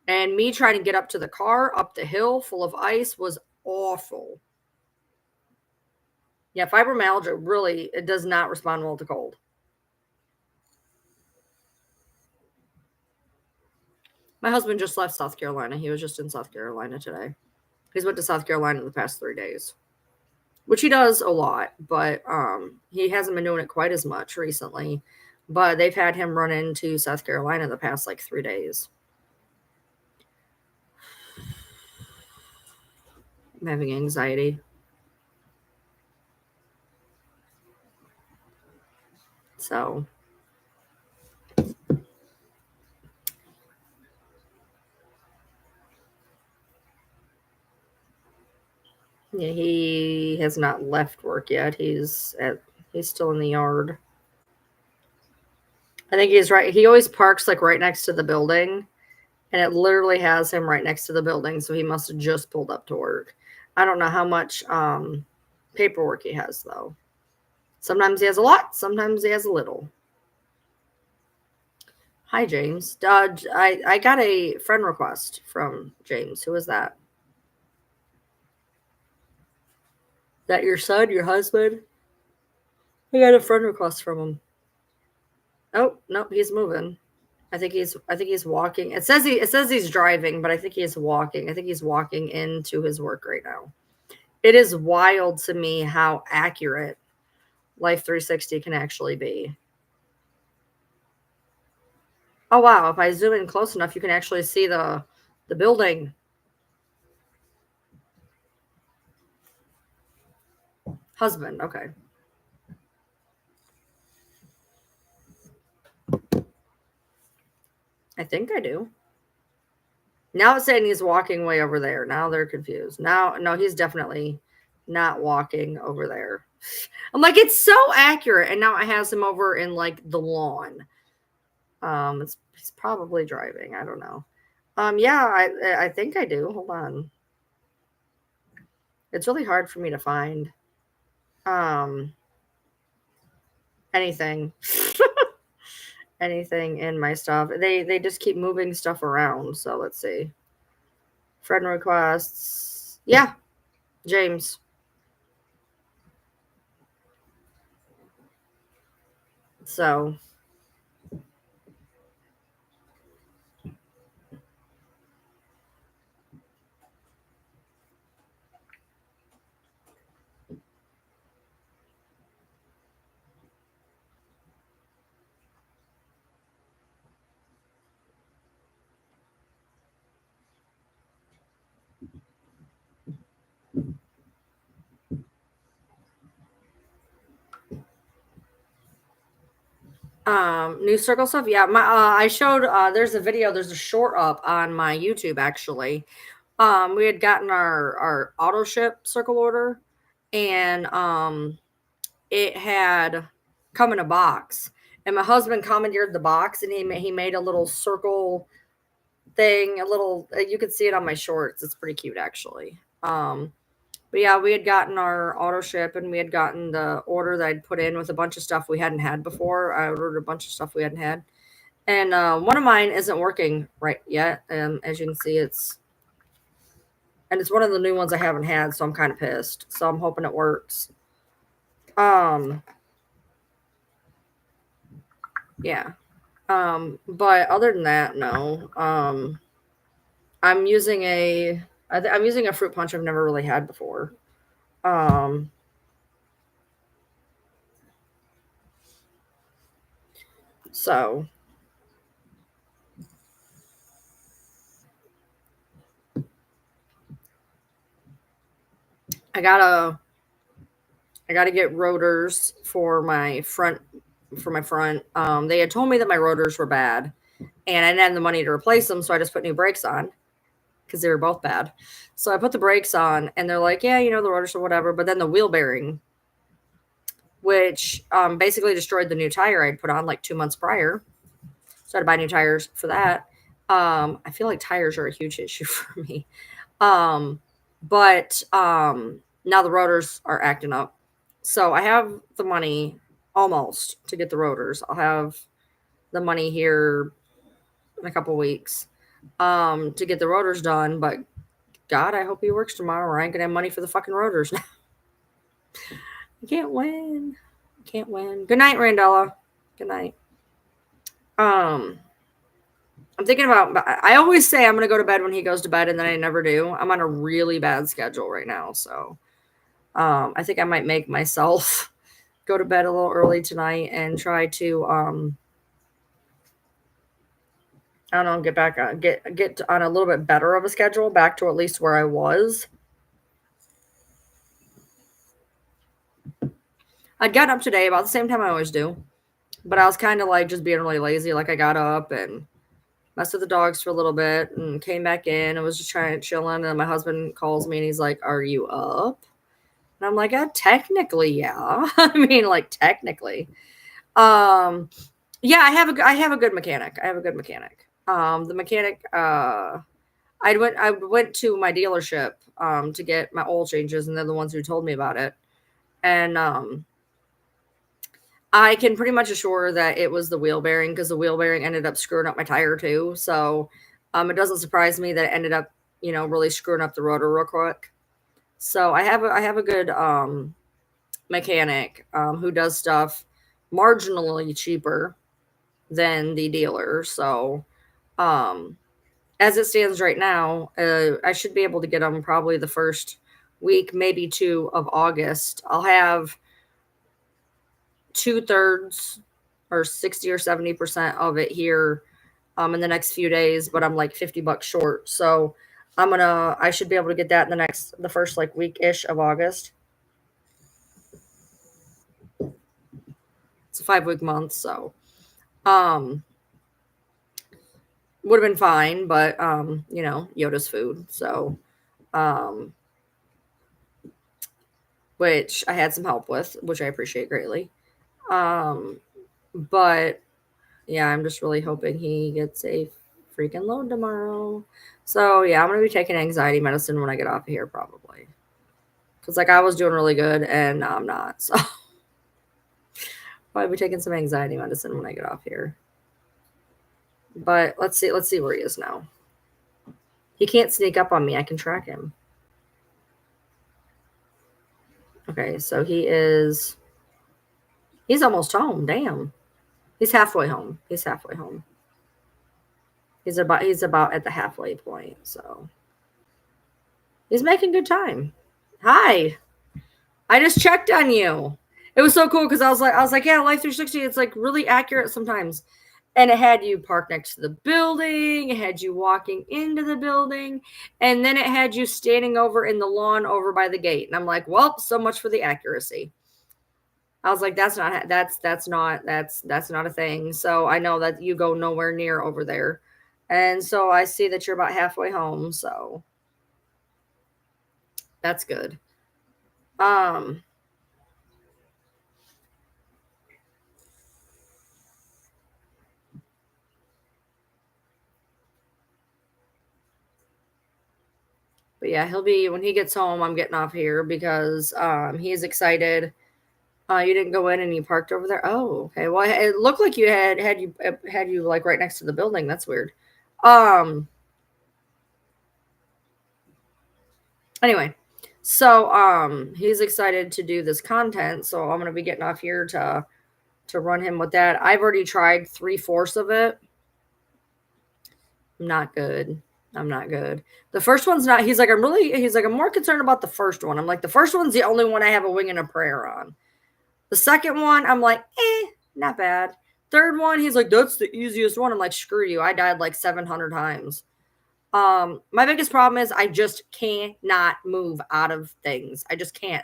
And me trying to get up to the car, up the hill full of ice was awful. Yeah, fibromyalgia really it does not respond well to cold. My husband just left South Carolina. He was just in South Carolina today. He's went to South Carolina in the past 3 days, which he does a lot, but he hasn't been doing it quite as much recently. But they've had him run into South Carolina the past like 3 days. I'm having anxiety. So yeah, he has not left work yet. He's still in the yard. I think he's right. He always parks like right next to the building, and it literally has him right next to the building. So he must have just pulled up to work. I don't know how much paperwork he has though. Sometimes he has a lot. Sometimes he has a little. Hi, James. I got a friend request from James. Who is that? That your son, your husband? I got a friend request from him. Oh no, he's moving. I think he's walking. It says he's driving, but I think he's walking. I think he's walking into his work right now. It is wild to me how accurate Life 360 can actually be. Oh wow, if I zoom in close enough, you can actually see the building. Husband, okay. I think I do. Now it's saying he's walking way over there. Now they're confused. Now, no, he's definitely not walking over there. I'm like, it's so accurate. And now it has him over in like the lawn. He's probably driving. I don't know. Yeah, I think I do. Hold on. It's really hard for me to find um anything. Anything in my stuff. They just keep moving stuff around. So let's see. Friend requests. Yeah, James. So New circle stuff. Yeah, my I showed there's a video, there's a short up on my YouTube actually. We had gotten our auto ship circle order, and it had come in a box. And my husband commandeered the box, and he made a little circle thing, a little you can see it on my shorts. It's pretty cute actually. But yeah, we had gotten our auto ship, and we had gotten the order that I'd put in with a bunch of stuff we hadn't had before. I ordered a bunch of stuff we hadn't had. And one of mine isn't working right yet. As you can see, it's one of the new ones I haven't had, so I'm kind of pissed. So I'm hoping it works. Yeah. But other than that, no. I'm using I'm using a fruit punch I've never really had before. So I gotta get rotors for my front. They had told me that my rotors were bad, and I didn't have the money to replace them, so I just put new brakes on because they were both bad. So I put the brakes on, and they're like, yeah, the rotors or whatever. But then the wheel bearing, which basically destroyed the new tire I'd put on like 2 months prior. So I had to buy new tires for that. I feel like tires are a huge issue for me. But now the rotors are acting up. So I have the money almost to get the rotors. I'll have the money here in a couple weeks to get the rotors done. But God, I hope he works tomorrow, or I ain't gonna have money for the fucking rotors now. I can't win. I can't win. Good night, Randella. Good night. I'm thinking about. I always say I'm gonna go to bed when he goes to bed, and then I never do. I'm on a really bad schedule right now, so I think I might make myself go to bed a little early tonight and try to I don't know, get back on get on a little bit better of a schedule, back to at least where I was. I'd gotten up today about the same time I always do, but I was kind of like just being really lazy. Like I got up and messed with the dogs for a little bit and came back in and was just trying to chill in. And my husband calls me and he's like, "Are you up?" And I'm like, technically, yeah. I mean, like technically. Yeah, I have a good mechanic. I have a good mechanic. The mechanic I went to my dealership to get my oil changes, and they're the ones who told me about it. And I can pretty much assure that it was the wheel bearing, because the wheel bearing ended up screwing up my tire too. So it doesn't surprise me that it ended up, really screwing up the rotor real quick. So I have a good mechanic who does stuff marginally cheaper than the dealer. So as it stands right now, I should be able to get them probably the first week, maybe 2 of August. I'll have 2/3 or 60 or 70% of it here in the next few days, but I'm like $50 short. So I should be able to get that in the first like week-ish of August. It's a 5-week month, so would have been fine, but Yoda's food. So which I had some help with, which I appreciate greatly. But yeah, I'm just really hoping he gets a freaking load tomorrow. So yeah, I'm gonna be taking anxiety medicine when I get off of here, probably. Because like I was doing really good and now I'm not. So I'll be taking some anxiety medicine when I get off here. But let's see where he is now. He can't sneak up on me. I can track him. Okay, so he's almost home. Damn. He's halfway home. He's about at the halfway point, so he's making good time. Hi. I just checked on you. It was so cool because I was like, yeah, Life 360, it's like really accurate sometimes. And it had you parked next to the building, it had you walking into the building, and then it had you standing over in the lawn over by the gate. And I'm like, well, so much for the accuracy. I was like, that's not a thing. So I know that you go nowhere near over there. And so I see that you're about halfway home, so that's good. Um, but yeah, he'll be when he gets home, I'm getting off here because he's excited. You didn't go in and you parked over there. Oh, okay. Well, it looked like you had you like right next to the building. That's weird. Um, anyway, so he's excited to do this content, so I'm gonna be getting off here to run him with that. I've already tried 3/4 of it. I'm not good. I'm not good. The first one's not. He's like I'm more concerned about the first one. I'm like the first one's the only one I have a wing and a prayer on. The second one, I'm like, not bad. Third one, he's like, that's the easiest one. I'm like, screw you. I died like 700 times. My biggest problem is I just cannot move out of things. I just can't.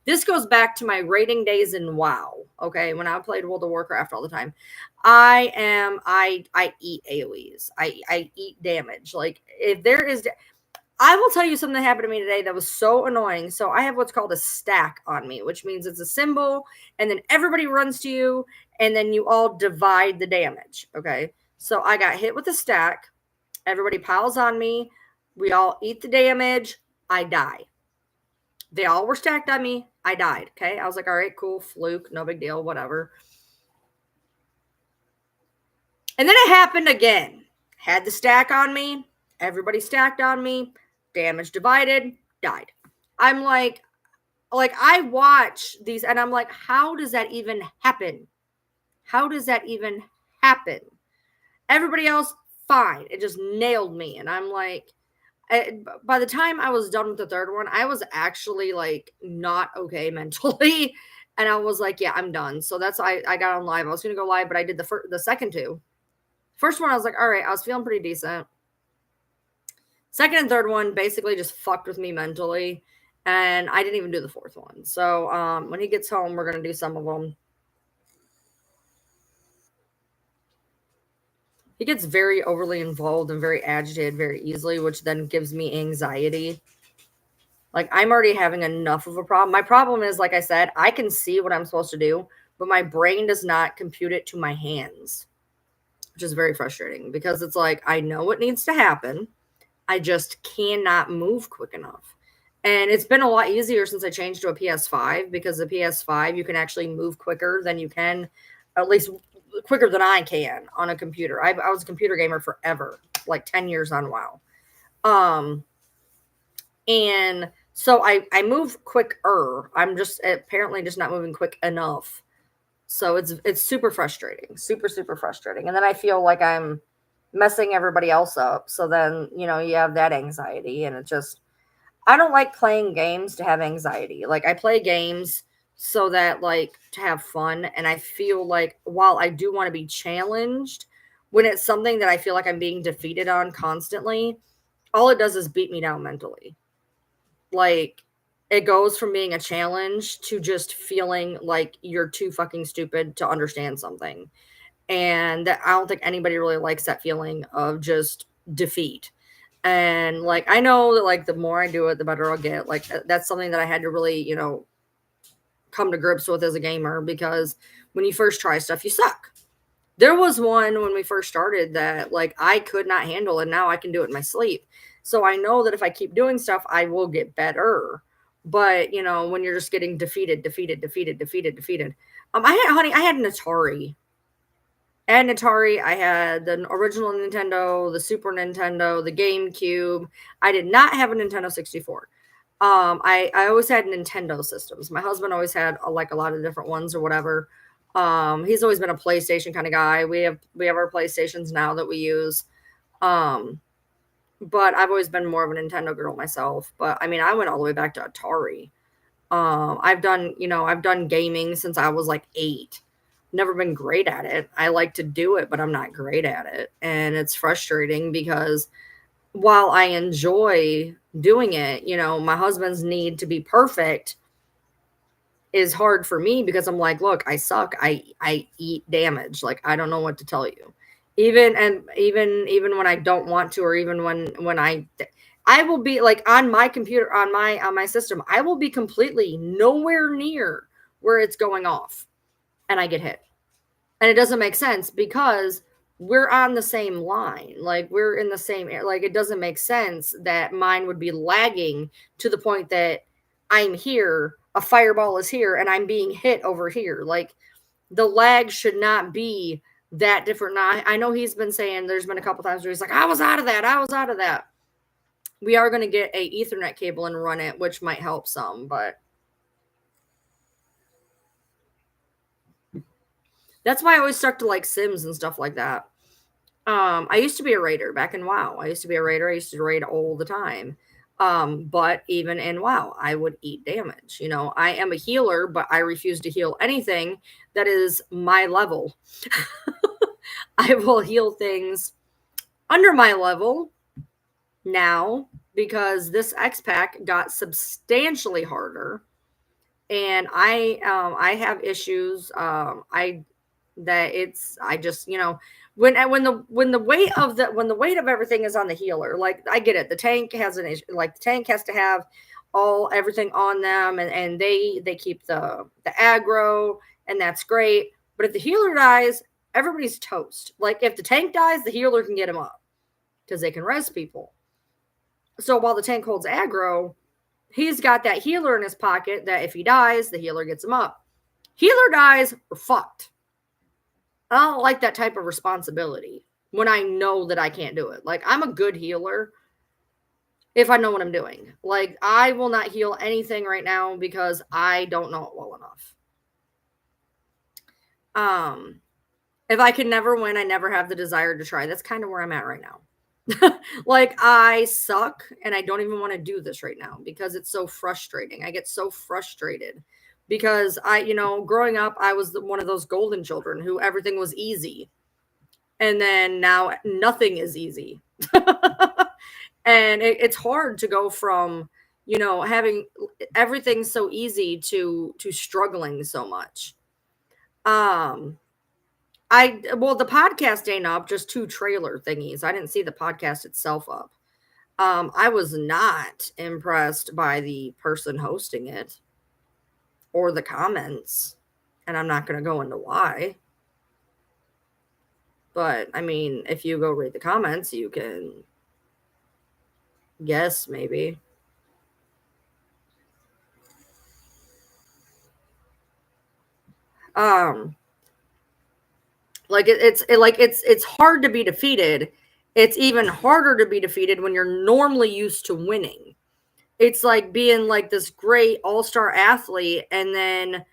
This goes back to my raiding days in WoW. Okay, when I played World of Warcraft all the time, I eat AOE's. I eat damage. Like if there is, I will tell you something that happened to me today that was so annoying. So I have what's called a stack on me, which means it's a symbol, and then everybody runs to you, and then you all divide the damage. Okay, so I got hit with a stack. Everybody piles on me. We all eat the damage. I die. They all were stacked on me. I died. Okay. I was like, all right, cool. Fluke. No big deal. Whatever. And then it happened again. Had the stack on me. Everybody stacked on me. Damage divided. Died. I'm like I watch these and I'm like, how does that even happen? How does that even happen? Everybody else, fine. It just nailed me. And I'm like, by the time I was done with the third one, I was actually like not okay mentally. And I was like, yeah, I'm done. So that's why I got on live. I was going to go live, but I did the second two. First one, I was like, all right, I was feeling pretty decent. Second and third one basically just fucked with me mentally. And I didn't even do the fourth one. So when he gets home, we're going to do some of them. He gets very overly involved and very agitated very easily, which then gives me anxiety. Like I'm already having enough of a problem. My problem is, like I said, I can see what I'm supposed to do, but my brain does not compute it to my hands, which is very frustrating because it's like I know what needs to happen. I just cannot move quick enough. And it's been a lot easier since I changed to a PS5 because the PS5 you can actually move quicker than you can, at least quicker than I can on a computer. I was a computer gamer forever, like 10 years on WoW. And so I move quicker. I'm just apparently just not moving quick enough. So it's super frustrating, super frustrating. And then I feel like I'm messing everybody else up. So then, you have that anxiety and it just I don't like playing games to have anxiety. Like I play games so that like to have fun and I feel like while I do want to be challenged when it's something that I feel like I'm being defeated on constantly, all it does is beat me down mentally. Like it goes from being a challenge to just feeling like you're too fucking stupid to understand something. And I don't think anybody really likes that feeling of just defeat. And like I know that like the more I do it, the better I'll get. Like that's something that I had to really, come to grips with as a gamer because when you first try stuff, you suck. There was one when we first started that like I could not handle and now I can do it in my sleep. So I know that if I keep doing stuff, I will get better. But when you're just getting defeated. I had an Atari. I had the original Nintendo, the Super Nintendo, the GameCube. I did not have a Nintendo 64. I always had Nintendo systems. My husband always had like a lot of different ones or whatever. He's always been a PlayStation kind of guy. We have our PlayStations now that we use. But I've always been more of a Nintendo girl myself. But I mean, I went all the way back to Atari. I've done gaming since I was like 8. Never been great at it. I like to do it, but I'm not great at it. And it's frustrating because while I enjoy doing it, my husband's need to be perfect is hard for me because I'm like, look, I suck. I eat damage. Like, I don't know what to tell you. Even when I don't want to, or even when I will be like on my computer, on my system, I will be completely nowhere near where it's going off and I get hit. And it doesn't make sense because we're on the same line. Like, we're in the same air. Like, it doesn't make sense that mine would be lagging to the point that I'm here, a fireball is here, and I'm being hit over here. Like, the lag should not be that different. Now, I know he's been saying, there's been a couple times where he's like, I was out of that. We are going to get a Ethernet cable and run it, which might help some, but that's why I always stuck to like Sims and stuff like that. I used to be a raider back in WoW. I used to raid all the time. But even in WoW, I would eat damage. You know, I am a healer, but I refuse to heal anything that is my level. I will heal things under my level now because this X pack got substantially harder, and I have issues. I just, you know, when the weight of everything is on the healer, like, I get it. The tank has an issue. Like, the tank has to have everything on them, and they keep the aggro, and that's great. But if the healer dies, everybody's toast. Like, if the tank dies, the healer can get him up because they can res people. So while the tank holds aggro, he's got that healer in his pocket that if he dies, the healer gets him up. Healer dies, we're fucked. I don't like that type of responsibility when I know that I can't do it. Like, I'm a good healer if I know what I'm doing. Like, I will not heal anything right now because I don't know it well enough. If I can never win, I never have the desire to try. That's kind of where I'm at right now. Like, I suck and I don't even want to do this right now because it's so frustrating. I get so frustrated because growing up, I was one of those golden children who everything was easy. And then now nothing is easy. And it's hard to go from, having everything so easy to struggling so much. The podcast ain't up, just 2 trailer thingies. I didn't see the podcast itself up. I was not impressed by the person hosting it or the comments, and I'm not going to go into why. But, I mean, if you go read the comments, you can guess, maybe. It's hard to be defeated. It's even harder to be defeated when you're normally used to winning. It's like being like this great all-star athlete and then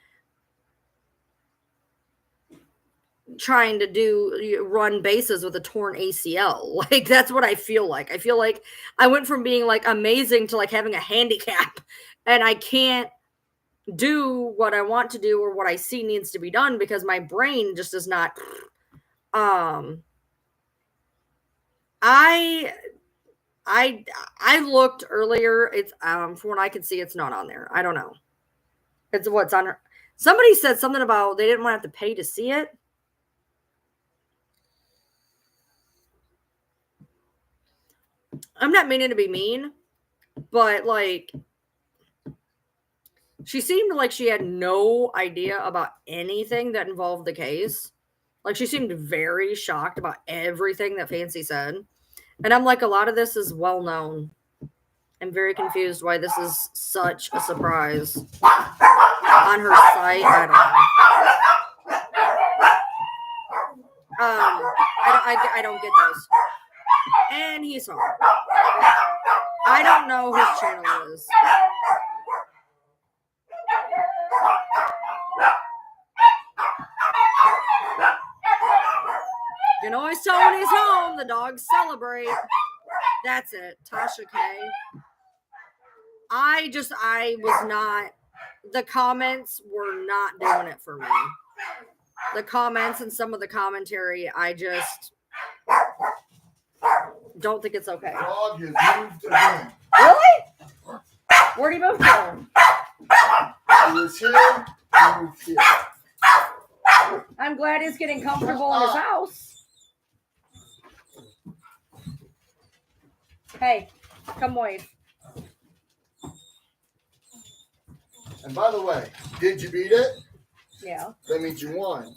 trying to run bases with a torn ACL. Like, that's what I feel like. I feel like I went from being like amazing to like having a handicap, and I can't do what I want to do or what I see needs to be done because my brain just is not. I looked earlier. It's from what I can see, it's not on there. I don't know. It's what's on her. Somebody said something about they didn't want to have to pay to see it. I'm not meaning to be mean, but like, she seemed like she had no idea about anything that involved the case. Like, she seemed very shocked about everything that Fancy said. And I'm like, a lot of this is well known. I'm very confused why this is such a surprise on her site. I don't know. I don't get those. And he's home. I don't know whose channel it is. You can always tell when he's home. The dogs celebrate. That's it. Tasha K. I was not, the comments were not doing it for me. The comments and some of the commentary, I just don't think it's okay. The dog has moved again. Really? Where'd he move to? He was here. He moved here. I'm glad he's getting comfortable in his house. Hey, come wait. And by the way, did you beat it? Yeah. That means you won.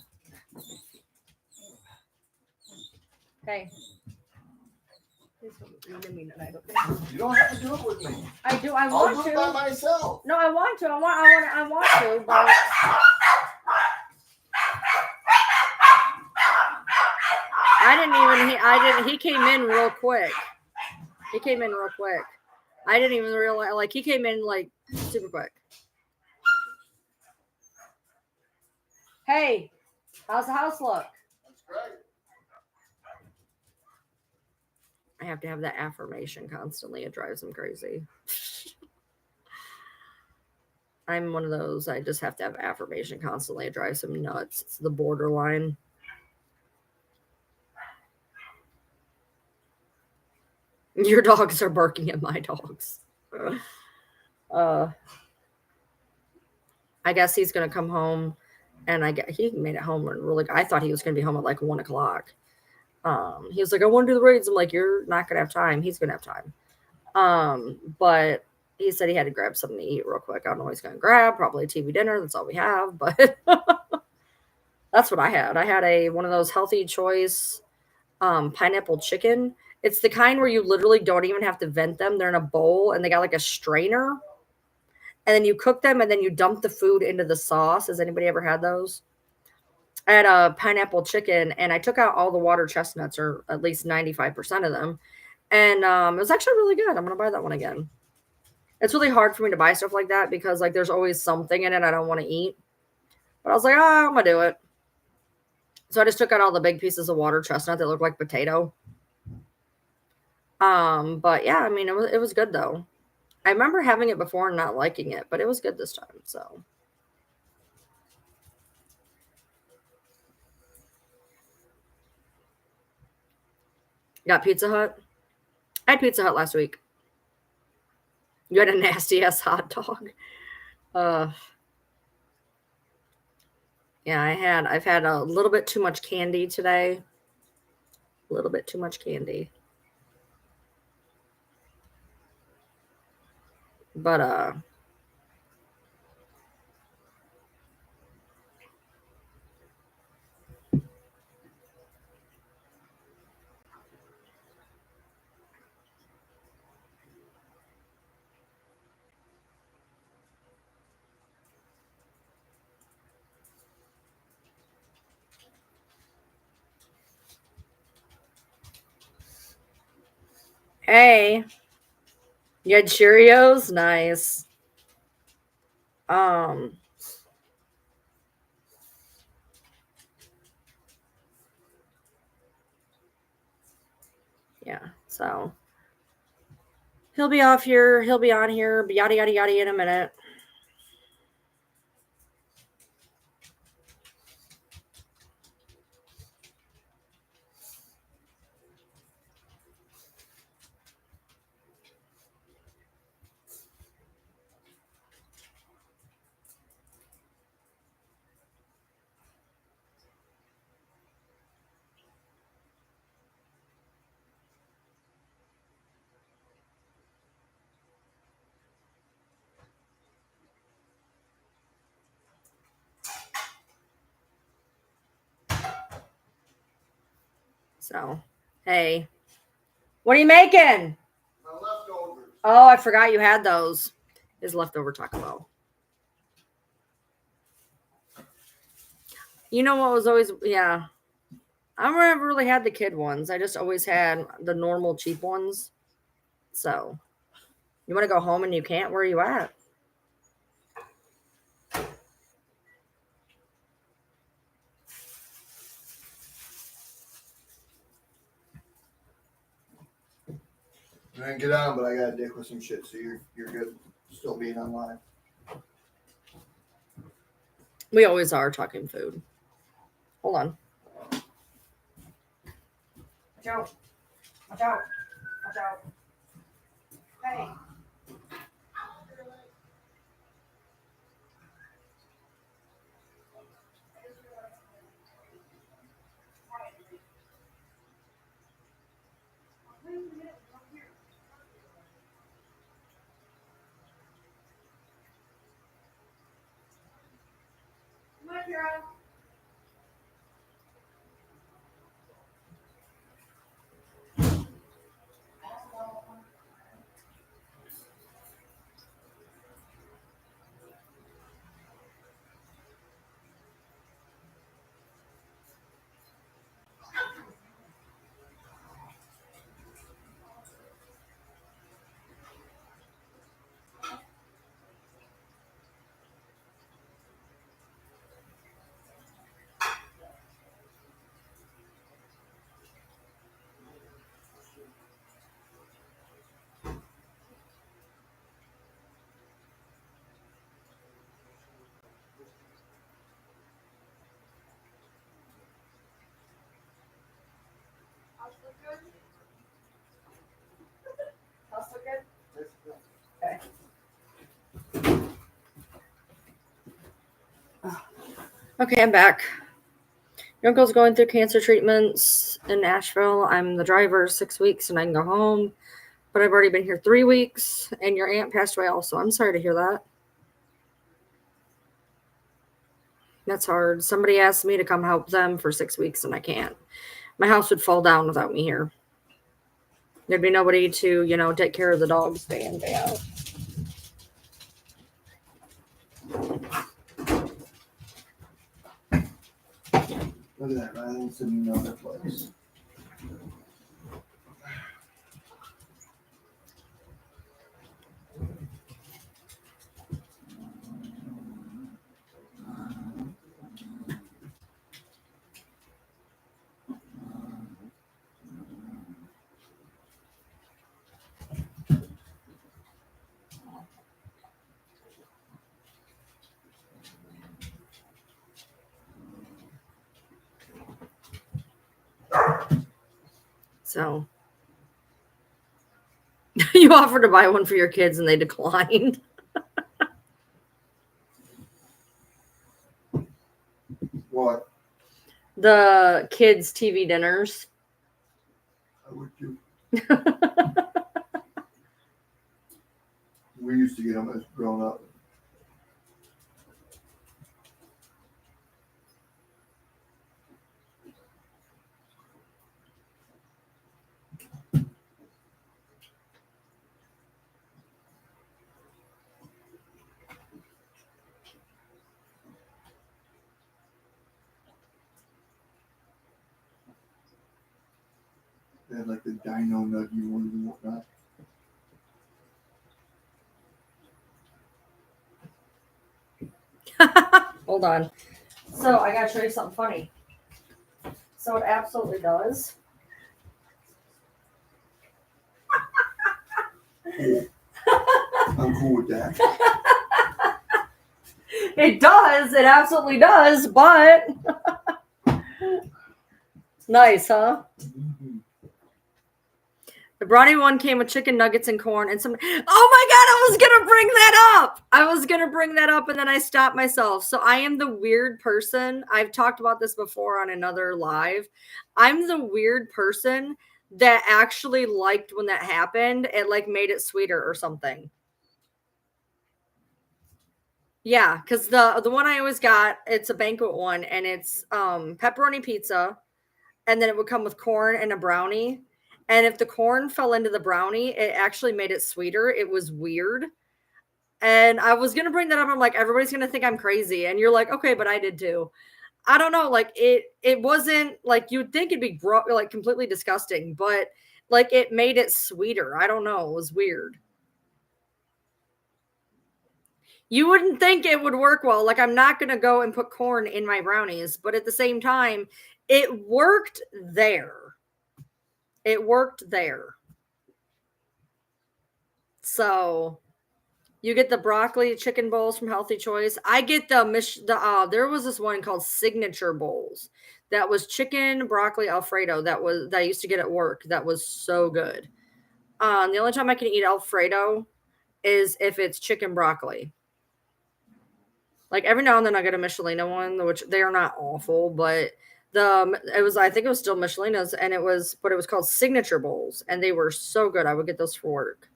Hey. Please don't leave me tonight, okay? You don't have to do it with me. I do. I I'll want do to. it by myself. No, I want to. I want to. But he came in real quick. I didn't even realize, like, he came in, like, super quick. Hey, how's the house look? That's great. I have to have that affirmation constantly. It drives him crazy. I'm one of those. I just have to have affirmation constantly. It drives him nuts. It's the borderline. Your dogs are barking at my dogs. I guess he's gonna come home, and he made it home really. I thought he was gonna be home at like 1 o'clock. He was like, I want to do the raids. I'm like, you're not gonna have time. He's gonna have time. But he said he had to grab something to eat real quick. I don't know what he's gonna grab. Probably a TV dinner. That's all we have. But that's what I had. I had one of those Healthy Choice pineapple chicken. It's the kind where you literally don't even have to vent them. They're in a bowl, and they got like a strainer. And then you cook them, and then you dump the food into the sauce. Has anybody ever had those? I had a pineapple chicken, and I took out all the water chestnuts, or at least 95% of them. And it was actually really good. I'm going to buy that one again. It's really hard for me to buy stuff like that because, like, there's always something in it I don't want to eat. But I was like, I'm going to do it. So I just took out all the big pieces of water chestnut that look like potato. But yeah, I mean, it was good though. I remember having it before and not liking it, but it was good this time. So got Pizza Hut. I had Pizza Hut last week. You had a nasty ass hot dog. Yeah, I've had a little bit too much candy today. A little bit too much candy. But hey, you had Cheerios? Nice. Yeah, so he'll be off here. He'll be on here. Yada, yada, yada in a minute. So, hey, what are you making? My leftovers. Oh, I forgot you had those. His leftover Taco Bell. You know what was always, yeah. I never really had the kid ones. I just always had the normal cheap ones. So, you want to go home and you can't? Where are you at? I didn't get on, but I got a dick with some shit, so you're good. Still being online. We always are talking food. Hold on. Watch out. Watch out. Watch out. Hey. Okay, I'm back. Your uncle's going through cancer treatments in Nashville. I'm the driver 6 weeks and I can go home. But I've already been here 3 weeks and your aunt passed away also. I'm sorry to hear that. That's hard. Somebody asked me to come help them for 6 weeks and I can't. My house would fall down without me here. There'd be nobody to, take care of the dogs day in, day out. Look at that, Riley. It's in another place. So you offered to buy one for your kids and they declined. What? The kids' TV dinners. I would too. We used to get them as grown up. They had like the Dino Nuggy ones and whatnot. Hold on. So I gotta show you something funny. So it absolutely does. I'm cool with that. It does. It absolutely does. But nice, huh? Mm-hmm. The brownie one came with chicken nuggets and corn and some. Oh my god! I was gonna bring that up. And then I stopped myself. So I am the weird person. I've talked about this before on another live. I'm the weird person that actually liked when that happened. It like made it sweeter or something. Yeah, because the one I always got, it's a banquet one, and it's pepperoni pizza, and then it would come with corn and a brownie. And if the corn fell into the brownie, it actually made it sweeter. It was weird. And I was gonna bring that up. I'm like, everybody's gonna think I'm crazy, and you're like, okay, but I did too. I don't know, like it wasn't like you'd think it'd be like completely disgusting, but like it made it sweeter. I don't know, it was weird. You wouldn't think it would work well. Like, I'm not going to go and put corn in my brownies, but at the same time, it worked there. It worked there. So, you get the broccoli chicken bowls from Healthy Choice. I get there was this one called Signature Bowls. That was chicken broccoli alfredo that I used to get at work. That was so good. The only time I can eat alfredo is if it's chicken broccoli. Like every now and then I get a Michelina one, which they are not awful, but I think it was still Michelina's, and it was called Signature Bowls, and they were so good. I would get those for work.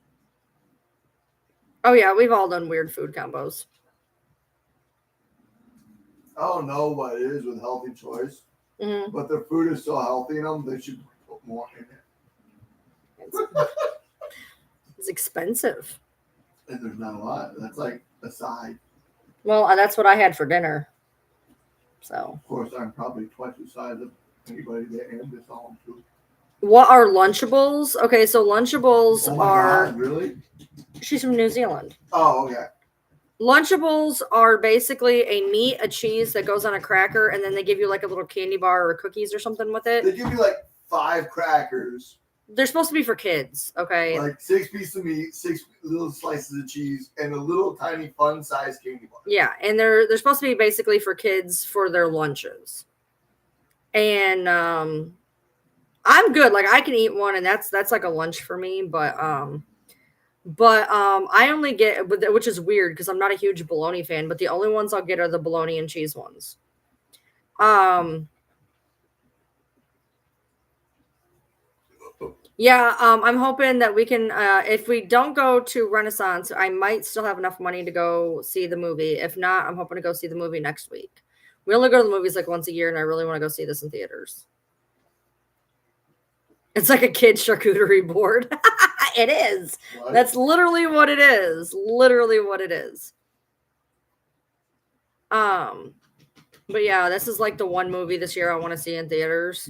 Oh yeah, we've all done weird food combos. I don't know what it is with Healthy Choice, Hmm. but their food is so healthy in them, they should put more in it. It's expensive. And there's not a lot. That's like a side. Well, that's what I had for dinner. So, Of course, I'm probably twice the size of anybody that and this all too. what are Lunchables? Okay, so Lunchables Oh my are. God, really? She's from New Zealand. Oh, okay. Lunchables are basically a meat, a cheese that goes on a cracker, and then they give you like a little candy bar or cookies or something with it. They give you like 5 crackers. They're supposed to be for kids, okay? Like 6 pieces of meat, 6 little slices of cheese, and a little tiny fun sized candy bar. Yeah, and they're supposed to be basically for kids for their lunches. And I'm good. Like I can eat one, and that's like a lunch for me. But I only get, which is weird because I'm not a huge bologna fan. But the only ones I'll get are the bologna and cheese ones. Yeah, I'm hoping that we can, if we don't go to Renaissance, I might still have enough money to go see the movie. If not, I'm hoping to go see the movie next week. We only go to the movies like once a year, and I really want to go see this in theaters. It's like a kid's charcuterie board. It is. What? That's literally what it is. Literally what it is. But yeah, this is like the one movie this year I want to see in theaters.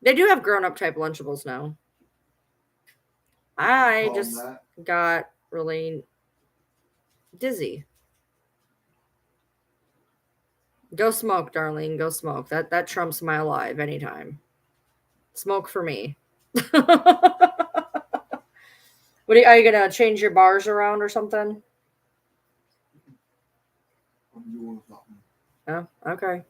They do have grown-up type Lunchables now. I Call just that. got really dizzy. Go smoke, darling. Go smoke. That trumps my alive anytime. Smoke for me. Are you gonna change your bars around or something? I'm doing something. Oh, okay.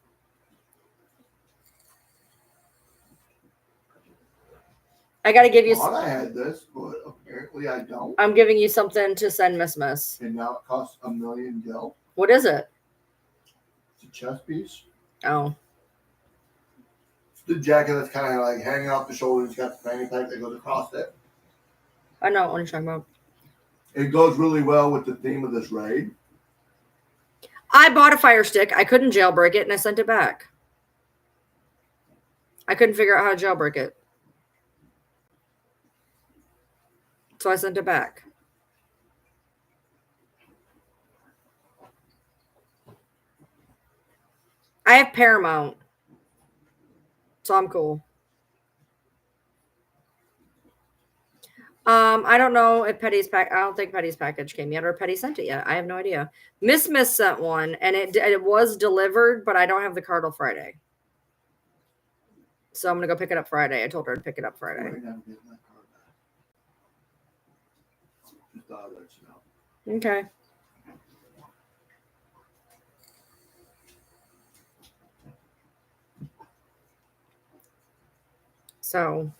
I gotta give you. Thought I had this, but apparently I don't. I'm giving you something to send Miss. And now it costs $1 million gil. What is it? It's a chest piece. Oh, It's the jacket that's kind of like hanging off the shoulders. It's got the fanny pack that goes across it. I know what you're talking about. It goes really well with the theme of this raid. I bought a Fire Stick. I couldn't jailbreak it, and I sent it back. I couldn't figure out how to jailbreak it. So I sent it back. I have Paramount. So I'm cool. I don't know if Petty's I don't think Petty's package came yet, or Petty sent it yet. I have no idea. Miss sent one, and it was delivered, but I don't have the card till Friday. So I'm gonna go pick it up Friday. I told her to pick it up Friday. Right now, I'm getting that card back. Just thought I'd let you know. Okay. So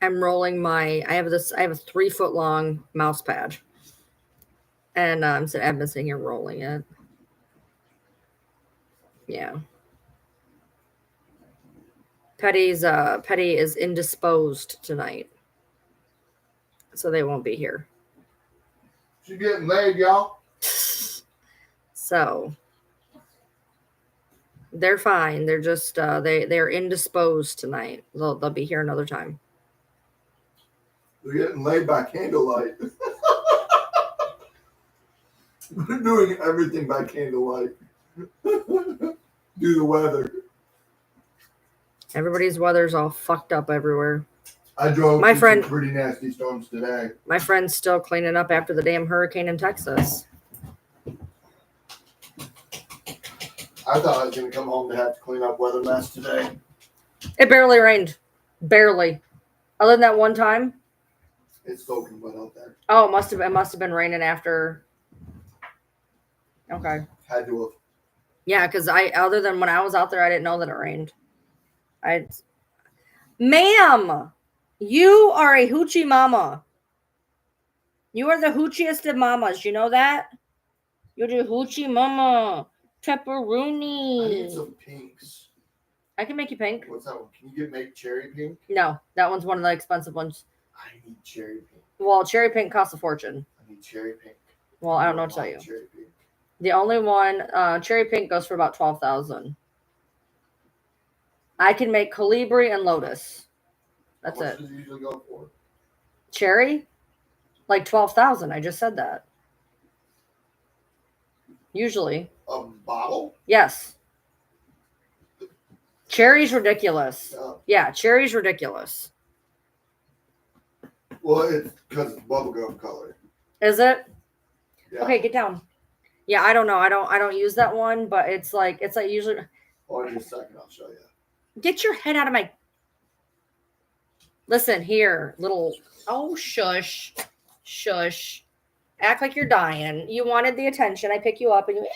I'm rolling I have a 3-foot long mouse pad. And I've been sitting here rolling it. Yeah. Petty is indisposed tonight. So they won't be here. She's getting laid, y'all. So they're fine. They're just they're indisposed tonight. They'll be here another time. They're getting laid by candlelight. We're doing everything by candlelight. Do the weather. Everybody's weather's all fucked up everywhere. I drove My friend- some pretty nasty storms today. My friend's still cleaning up after the damn hurricane in Texas. I thought I was going to come home to have to clean up weather mess today. It barely rained. Barely. Other than that one time. It's soaking wet out there. Oh, it must have been raining after. Okay. Had to have. Yeah, because other than when I was out there, I didn't know that it rained. Ma'am, you are a hoochie mama. You are the hoochiest of mamas. You know that? You're the hoochie mama. Pepperoni. I need some pinks. I can make you pink. What's that one? Can you make cherry pink? No, that one's one of the expensive ones. I need cherry pink. Well, cherry pink costs a fortune. I need cherry pink. Well, I don't know what to tell you. Cherry pink. The only one, cherry pink goes for about 12,000. I can make Colibri and Lotus. That's How much it. does it usually go for? Cherry, like 12,000. I just said that. Usually, A bottle? yes. Cherry's ridiculous. Yeah. Yeah, cherry's ridiculous. Well, it's because it's bubblegum color. Is it? Yeah. Okay, get down. Yeah, I don't know. I don't use that one, but it's like usually. Hold on just a second, I'll show you. Get your head out of my. Listen here, little. Oh, shush, shush. Act like you're dying. You wanted the attention. I pick you up and you.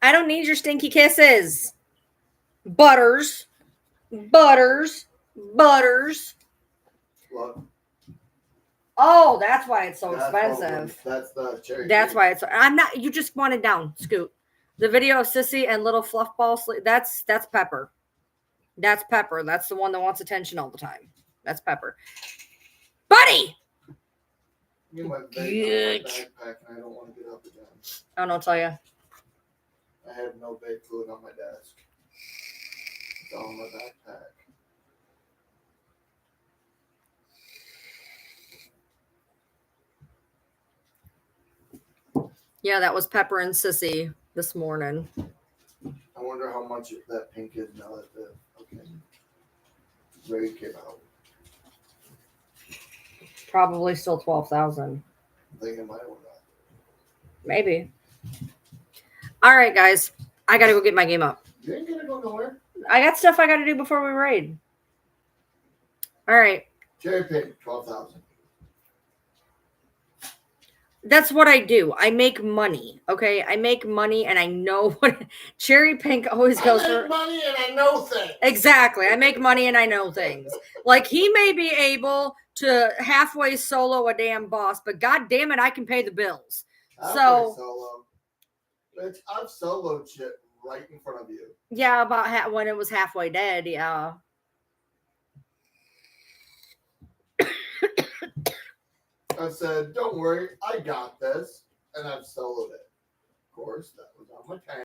I don't need your stinky kisses. Butters. Butters. Butters. Look, Oh, that's why it's so that's probably- expensive. That's the cherry. That's cake. why it's. I'm not. You just want it down, Scoot. The video of Sissy and little fluff ball sleep. That's Pepper. That's Pepper. That's the one that wants attention all the time. That's Pepper. Buddy. You went vape Good. on my backpack, and I don't want to get up again. I don't know. Tell you. I have no vape fluid on my desk. It's all in my backpack. Yeah, that was Pepper and Sissy this morning. I wonder how much that pink is now that the fucking raid came out. Probably still 12,000. I think it might went up. Maybe. All right, guys. I gotta go get my game up. You ain't gonna go nowhere. I got stuff I gotta do before we raid. All right. Cherry pink, 12,000. That's what I do. I make money. Okay. I make money and I know what Cherry Pink always goes I for. make money and I know things. Exactly. I make money and I know things. Like he may be able to halfway solo a damn boss, but god damn it, I can pay the bills. I'll So- play solo. Bitch, I've soloed shit right in front of you. Yeah, about when it was halfway dead. Yeah. I said, don't worry, I got this. And I've soloed it. Of course, that was on my tank.